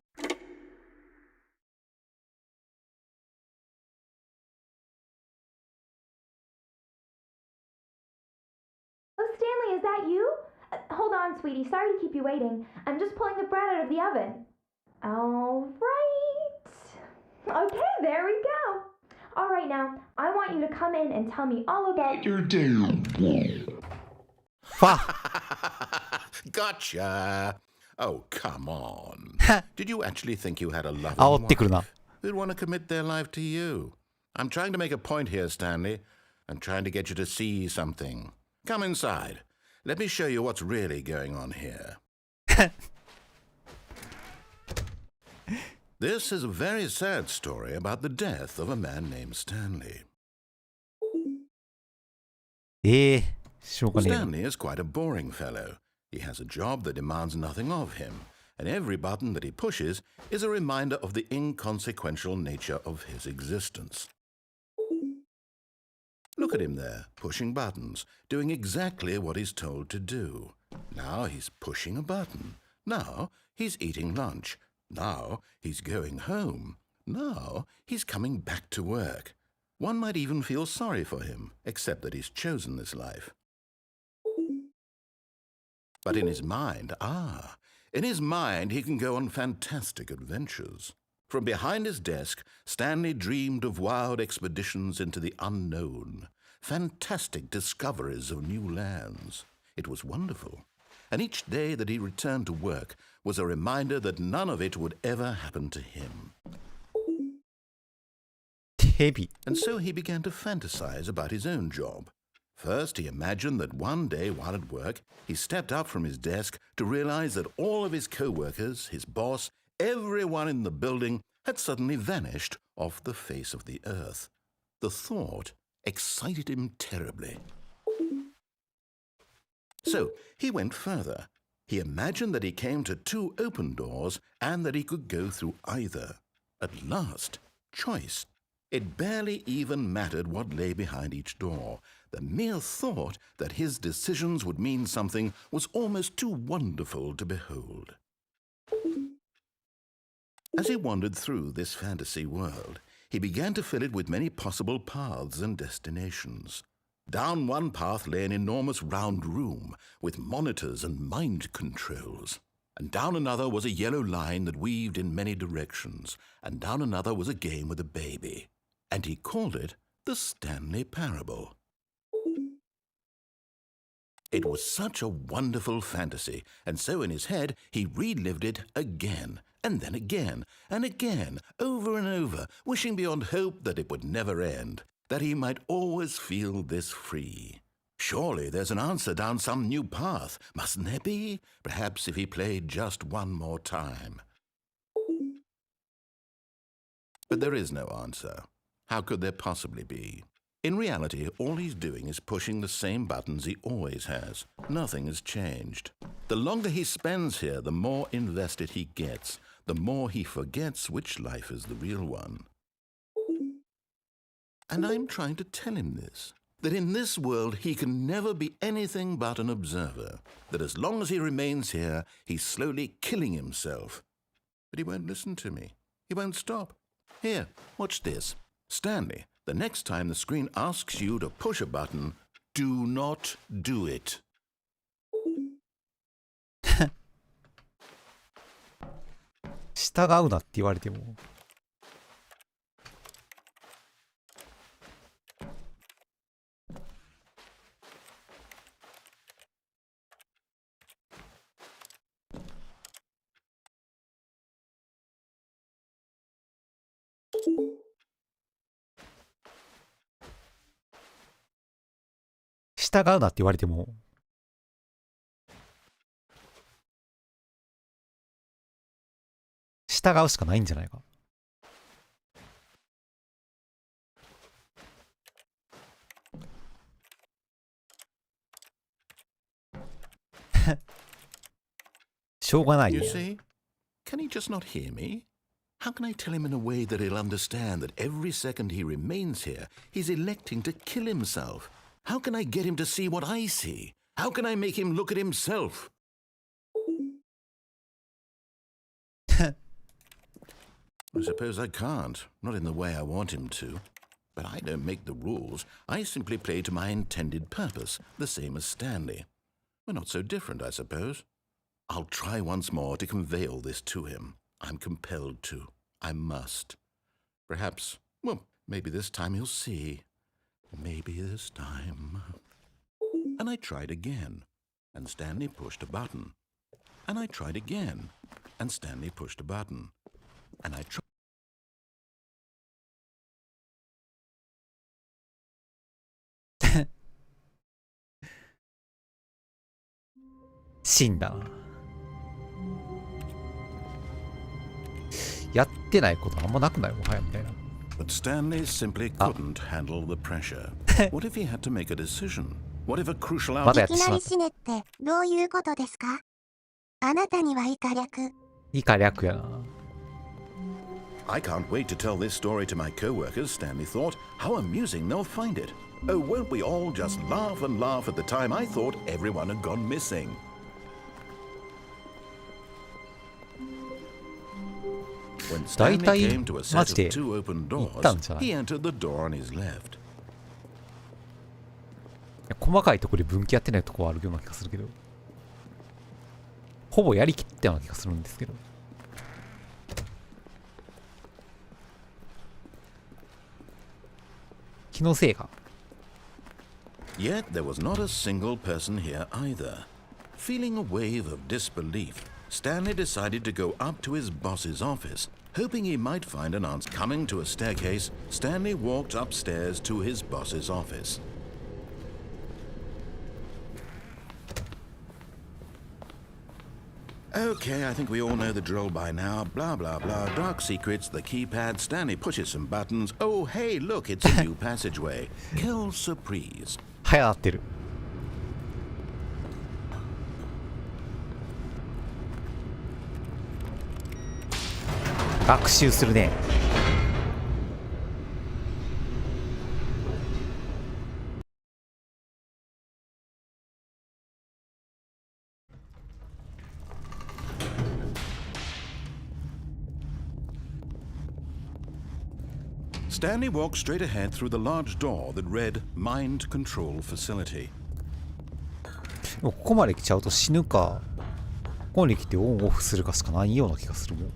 Oh, Stanley, is that you? Hold on, sweetie. Sorry to keep you waiting. I'm just pulling the bread out of the oven. All right. Okay, there we go. All right, now, I want you to come in and tell me all about your day. ファ Gotcha. Oh, come on. Did you actually think you had a loving 煽ってくるな。 who'd want to commit their life to you? I'm trying to make a point here, Stanley. I'm trying to get you to see something. Come inside. Let me show you what's really going on here. This is a very sad story about the death of a man named Stanley. しょうがねえな。 Stanley is quite a boring fellow. He has a job that demands nothing of him, and every button that he pushes is a reminder of the inconsequential nature of his existence. Look at him there, pushing buttons, doing exactly what he's told to do. Now he's pushing a button. Now he's eating lunch. Now he's going home. Now he's coming back to work. One might even feel sorry for him, except that he's chosen this life. But in his mind, he can go on fantastic adventures. From behind his desk, Stanley dreamed of wild expeditions into the unknown, fantastic discoveries of new lands. It was wonderful. And each day that he returned to work was a reminder that none of it would ever happen to him. ヘビ。 And so he began to fantasize about his own job. First, he imagined that one day while at work, he stepped up from his desk to realize that all of his co-workers, his boss, everyone in the building had suddenly vanished off the face of the earth. The thought excited him terribly. So he went further. He imagined that he came to 2 open doors and that he could go through either. At last, choice. It barely even mattered what lay behind each door. The mere thought that his decisions would mean something was almost too wonderful to behold. As he wandered through this fantasy world, he began to fill it with many possible paths and destinations. Down one path lay an enormous round room with monitors and mind controls. And down another was a yellow line that weaved in many directions. And down another was a game with a baby. And he called it the Stanley Parable. It was such a wonderful fantasy, and so in his head he relived it again, and then again, and again, over and over, wishing beyond hope that it would never end, that he might always feel this free. Surely there's an answer down some new path, mustn't there be? Perhaps if he played just one more time. But there is no answer. How could there possibly be? In reality, all he's doing is pushing the same buttons he always has. Nothing has changed. The longer he spends here, the more invested he gets, the more he forgets which life is the real one. And I'm trying to tell him this. that in this world he can never be anything but an observer, that as long as he remains here, he's slowly killing himself. But he won't listen to me. He won't stop. Here, watch this. Stanley, the next time the screen asks you to push a button, do not do it. 従うなって言われても。従うなって言われても。従うしかないんじゃないか。しょうがない You ね。 see? Can he just not hear me? How can I tell him in a way that he'll understand that every second he remains here, he's electing to kill himself? How can I get him to see what I see? How can I make him look at himself? I suppose I can't, not in the way I want him to. But I don't make the rules. I simply play to my intended purpose, the same as Stanley. We're not so different, I suppose. I'll try once more to convey all this to him. I'm compelled to. I must. Perhaps, well, maybe this time he'll see. Maybe this time. And I tried again, and Stanley pushed a button. And I tried again, and Stanley pushed a button. And I tried. 死んだな。やってないことあんまなくないもはやみたいな。But Stanley simply couldn't handle the pressure. What if he had to make a decision? What if a crucial まだ outcome? やっていきなりしまった。死ねってどういうことですか？あなたには以下略。以下略やな。I can't wait to tell this story to my co-workers, Stanley thought. How amusing they'll find it. Oh, won't we all just laugh and laugh at the time I thought everyone had gone missing. When Stanley 大体 came to a マ set ジ of で two open 行ったん doors, じゃない？ he entered the door on his left. 細かいところで分岐やってないとこはあるような気がするけど、ほぼやりきったような気がするんですけど。気のせいか。 Yet there was not a single person here either. Feeling a wave of disbelief, Stanley decided to go up to his boss's office. Hoping he might find an answer. Coming to a staircase, Stanley walked upstairs to his boss's office. Okay, I think we all know the drill by now. Blah, blah, blah. Dark secrets, the keypad. Stanley pushes some buttons. Oh, hey, look, it's a new passageway. Quelle surprise. 流行ってる。学習するね。Stanley walked straight ahead through the large door that read Mind Control Facility. ここまで来ちゃうと死ぬか、ここに来てオンオフするかしかないような気がするもん。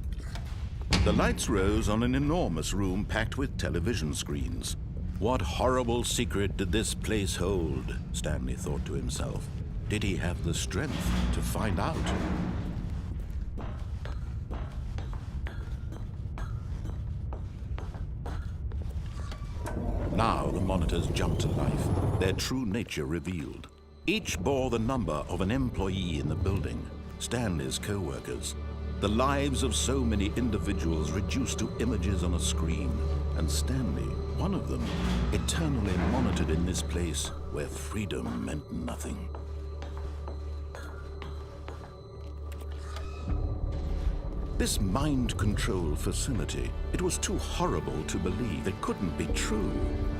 The lights rose on an enormous room packed with television screens. What horrible secret did this place hold? Stanley thought to himself. Did he have the strength to find out? Now the monitors jumped to life, their true nature revealed. Each bore the number of an employee in the building, Stanley's co-workers. The lives of so many individuals reduced to images on a screen, and Stanley, one of them, eternally monitored in this place where freedom meant nothing. This mind control facility, it was too horrible to believe. It couldn't be true.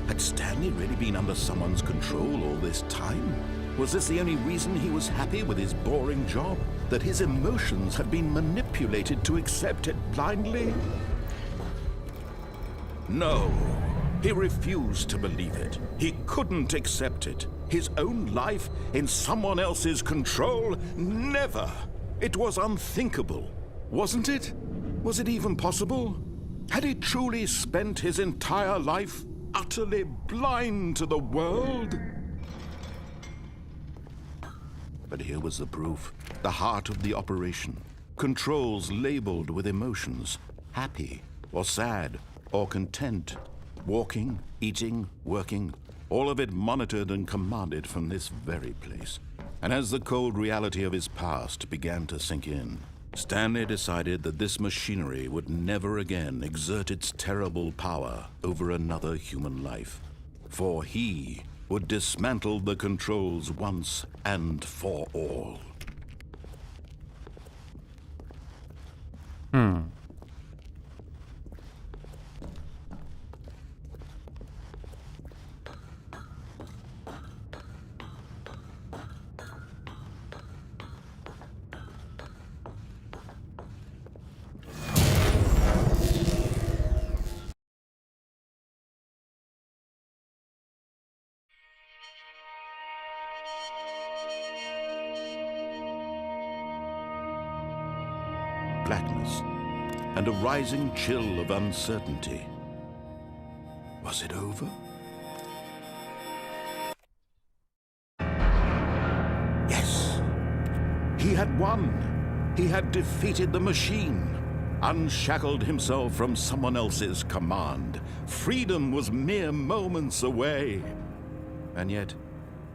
Had Stanley really been under someone's control all this time? Was this the only reason he was happy with his boring job? That his emotions had been manipulated to accept it blindly? No. He refused to believe it. He couldn't accept it. His own life in someone else's control? Never. It was unthinkable. Wasn't it? Was it even possible? Had he truly spent his entire life utterly blind to the world? But here was the proof. The heart of the operation. Controls labeled with emotions. Happy or sad or content. Walking, eating, working. All of it monitored and commanded from this very place. And as the cold reality of his past began to sink in, Stanley decided that this machinery would never again exert its terrible power over another human life. For he would dismantle the controls once and for all. 'Blackness and a rising chill of uncertainty. Was it over? Yes. He had won. He had defeated the machine, unshackled himself from someone else's command. Freedom was mere moments away. And yet,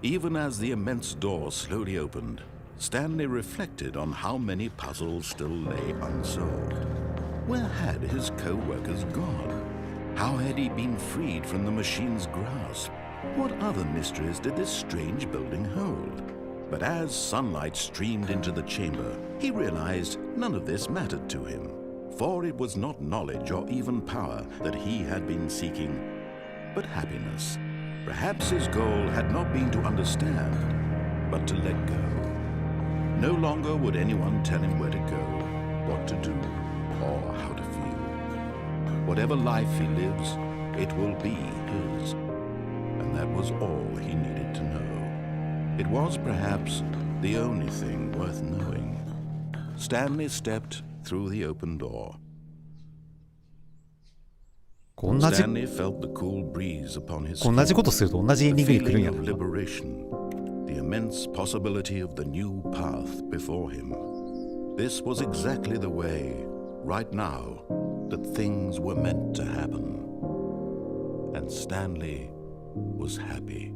even as the immense door slowly opened, Stanley reflected on how many puzzles still lay unsolved. Where had his co-workers gone? How had he been freed from the machine's grasp? What other mysteries did this strange building hold? But as sunlight streamed into the chamber, he realized none of this mattered to him, for it was not knowledge or even power that he had been seeking, but happiness. Perhaps his goal had not been to understand, but to let go. No longer would anyone tell him where to go, what to do, or how to feel. Whatever life he lives, it will be his. And that was all he needed to know. It was perhaps the only thing worth knowing. Stanley stepped through the open door. Stanley felt the cool breeze upon his skin, the feeling of liberation, the immense possibility of the new path before him. This was exactly the way, right now, that things were meant to happen. And Stanley was happy.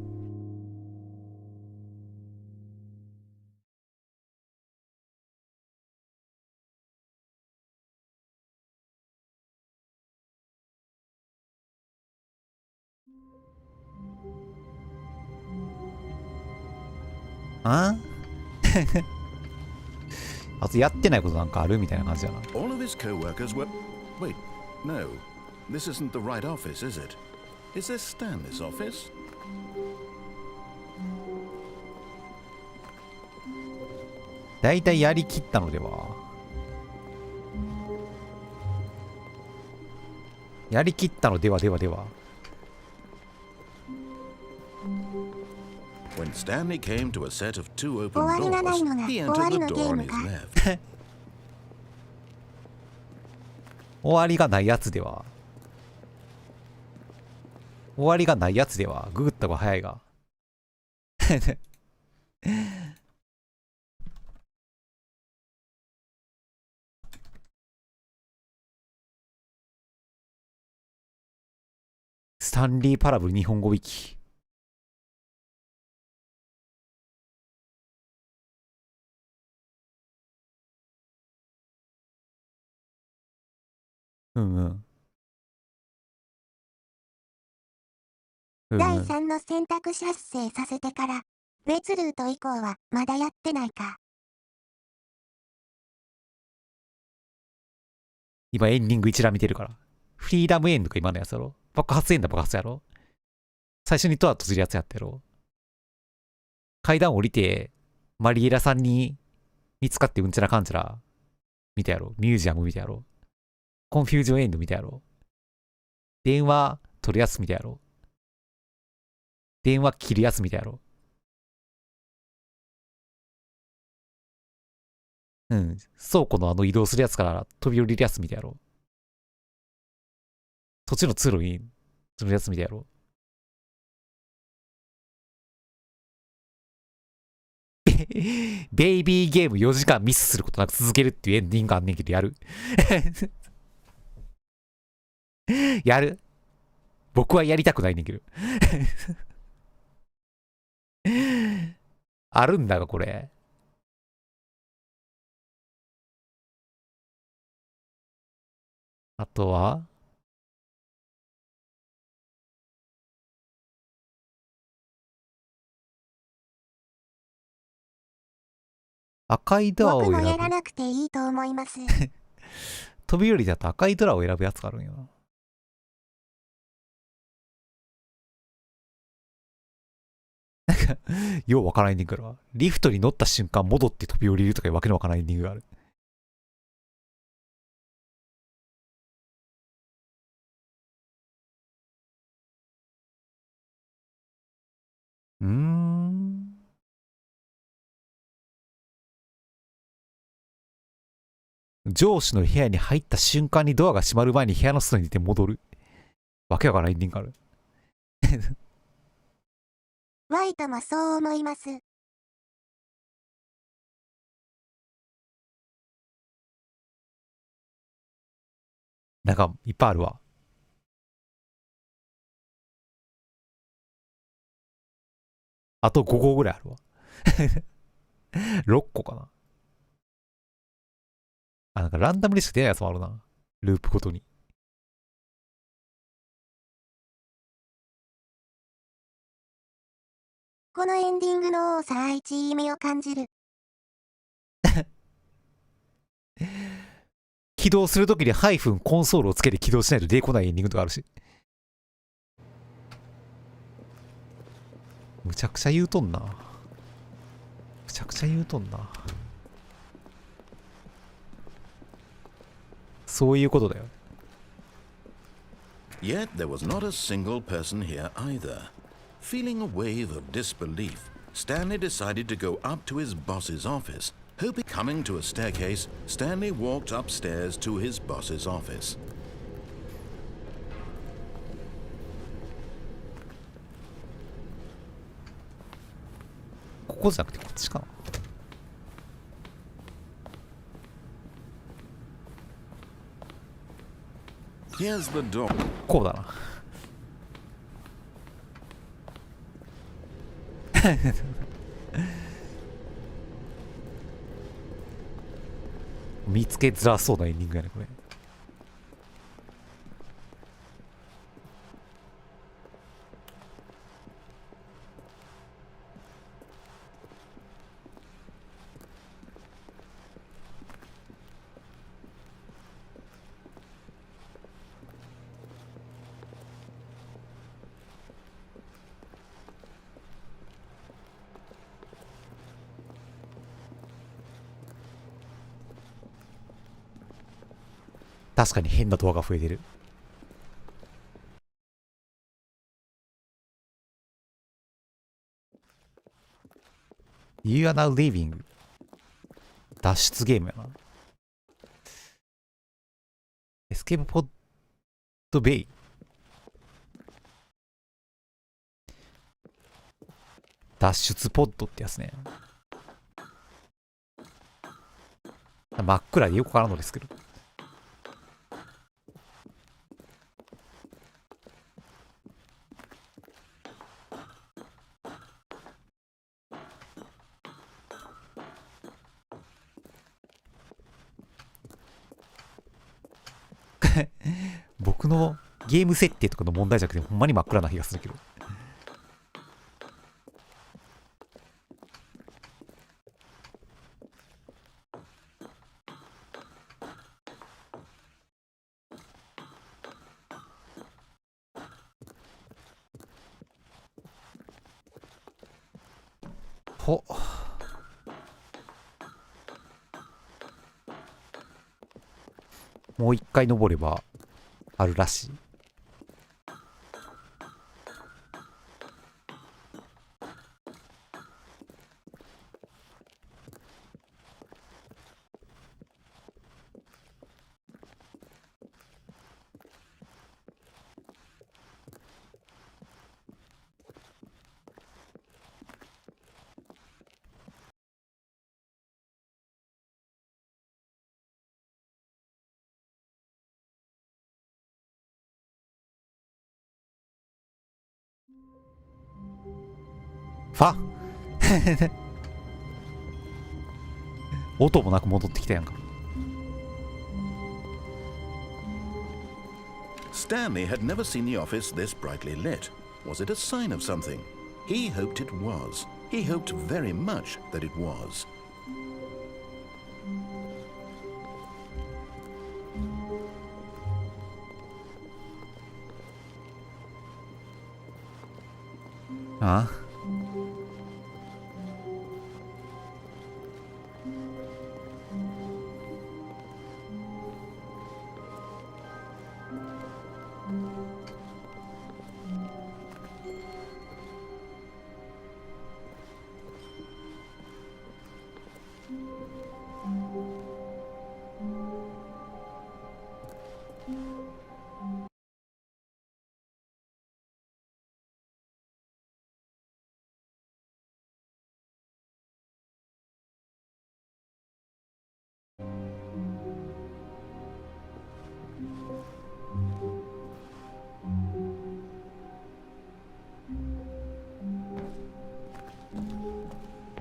All of his co-workers were... Wait, no. This isn't the right office, is it? Is this Stanley's office? When Stanley came to a set of two open doors, he entered the door on his left. 終わりがないやつではググった方が早いがスタンリーパラブル日本語ウィキ第3の選択肢発生させてから別ルート以降はまだやってないか。今エンディング一覧見てるから。フリーダムエンドが今のやつやろ。爆発エンド爆発やろ。最初にドア閉じるやつやったやろ。階段降りて、マリエラさんに見つかってうんちゃらかんちゃら見たやろ。ミュージアム見たやろ。コンフュージョンエンド見たやろ。電話取るやつ見たやろ。電話切るやつ見たやろ。うん。倉庫の移動するやつから飛び降りるやつ見たやろ。そっちの通路にするやつ見たやろ。ベイビーゲーム4時間ミスすることなく続けるっていうエンディングがあんねんけど、やるやる僕はやりたくないねんけどあるんだが、これ。あとは赤いドアを僕もや選ぶ。らなくていいと思います。飛び降りだと赤いドアを選ぶやつがあるんよな。なんか、ようわからんエンディングから。リフトに乗った瞬間戻って飛び降りるとかいうわけのわからないエンディングがある。上司の部屋に入った瞬間にドアが閉まる前に部屋の外に出て戻る。わけわからないエンディングがある。ワイトもそう思います。なんか、いっぱいあるわ。あと5個ぐらいあるわ。6個かな。あ、なんかランダムでしか出ないやつもあるな。ループごとに。このエンディングの多さ愛知意味を感じる。起動するときにハイフンコンソールをつけて起動しないと出てこないエンディングとかあるし。むちゃくちゃ言うとんな。むちゃくちゃ言うとんな。そういうことだよ。Yet there was not a single person here either. Feeling a wave of disbelief, Stanley decided to go up to his boss's office. Coming to a staircase, Stanley walked upstairs to his boss's office. ここじゃなくてこっちかな。Here's the door. こうだな。見つけづらそうなエンディングやねこれ。確かに変なドアが増えてる。You are now leaving. 脱出ゲームやな。エスケープポッドベイ。脱出ポッドってやつね。真っ暗でよくわからんのですけど。僕のゲーム設定とかの問題じゃなくてほんまに真っ暗な気がするけど。ほっ。もう一回登ればあるらしい。ファ音もなく戻ってきたやんか。Stanley had never seen the office this brightly lit. Was it a sign of something? He hoped it was. He hoped very much that it was. Ah.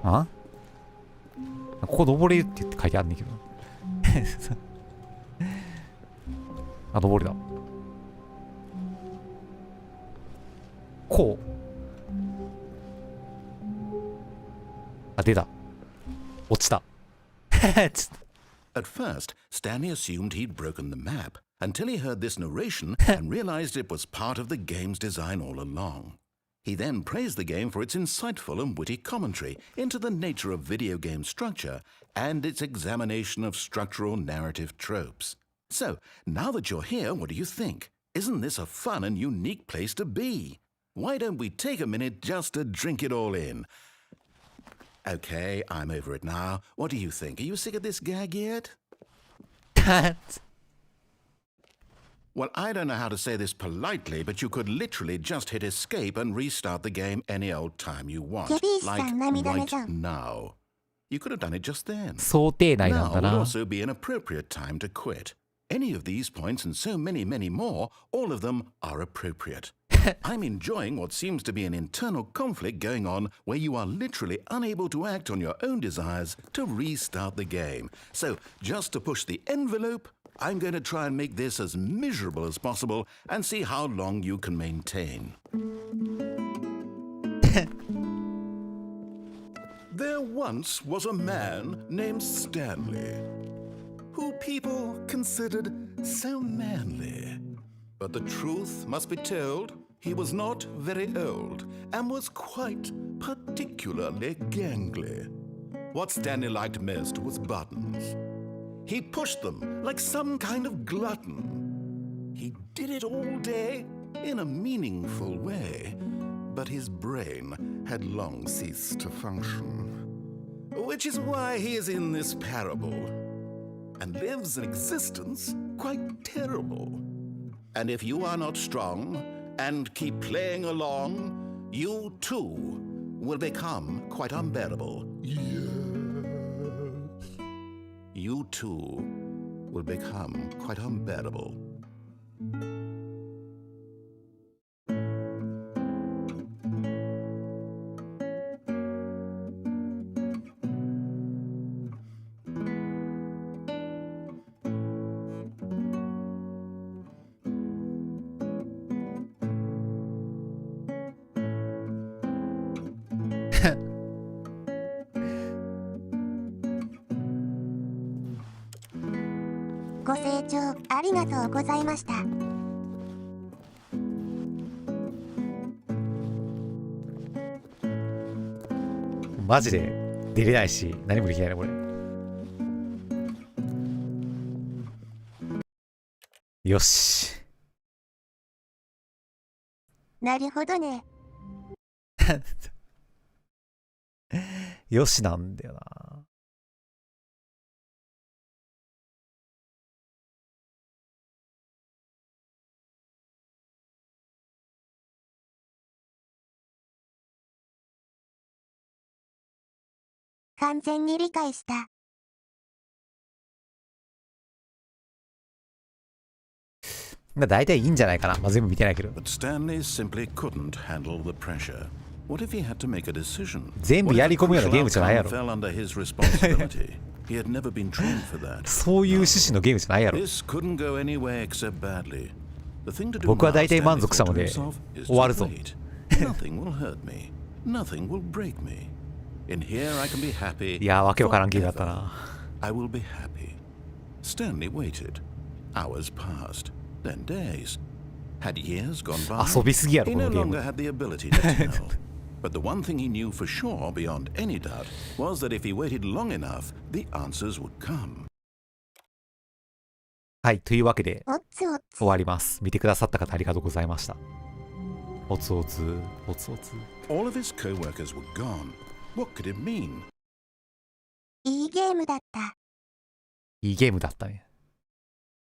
あ？ここ登れるって言って書いてあるんだけど。あ、登れだ。こう。あ、出た。落ちた。At first, Stanley assumed he'd broken the map until he heard this narration and realized it was part of the game's design all along. He then praised the game for its insightful and witty commentary into the nature of video game structure and its examination of structural narrative tropes. So, now that you're here, what do you think? Isn't this a fun and unique place to be? Why don't we take a minute just to drink it all in? Okay, I'm over it now. What do you think? Are you sick of this gag yet? Well, I don't know how to say this politely, but you could literally just hit escape and restart the game any old time you want. Like right now. You could have done it just then. 想定内なんだ Now would な。 also be an appropriate time to quit. Any of these points and so many, many more, all of them are appropriate. I'm enjoying what seems to be an internal conflict going on where you are literally unable to act on your own desires to restart the game. So, just to push the envelope, I'm going to try and make this as miserable as possible and see how long you can maintain. There once was a man named Stanley, who people considered so manly. But the truth must be told, he was not very old and was quite particularly gangly. What Stanley liked most was buttons. He pushed them like some kind of glutton. He did it all day in a meaningful way, but his brain had long ceased to function. Which is why he is in this parable and lives an existence quite terrible. And if you are not strong and keep playing along, you too will become quite unbearable. You too will become quite unbearable. Thank ご清聴ありがとうございました。マジで出れないし、何もできないな、これ。よし。なるほどね。よしなんだよな。完全に理解した。大体いいんじゃないかな。まあ、全部見てないけど。 But Stanley simply couldn't handle the pressure. What if he had to make a decision? 全部やり込むようなゲームじゃないやろ。 Fell under his responsibility. He had never been trained for that. そういう趣旨のゲームじゃないやろ。 This couldn't go anywhere except badly. The thing to do 僕は now, 大体 Stanley 満足した thought の to で himself, is 終わる to ぞ。 wait. Nothing will hurt me. Nothing will break me. In here I can be happy. いやー、わけわからんゲームだったな。 I will be happy. Stanley waited. Hours passed. Then days. Had years gone by? 遊びすぎやろ、 He こ no のゲー longer ム。 had the ability to tell. But the one thing he knew for sure, beyond any doubt, was that if he waited long enough, the answers would come. はい、というわけでおっつおっつ。終わります。見てくださった方ありがとうございました。おつおつ、おつおつ。All of his co-workers were gone. What could it mean? いいゲームだった。いいゲームだったね。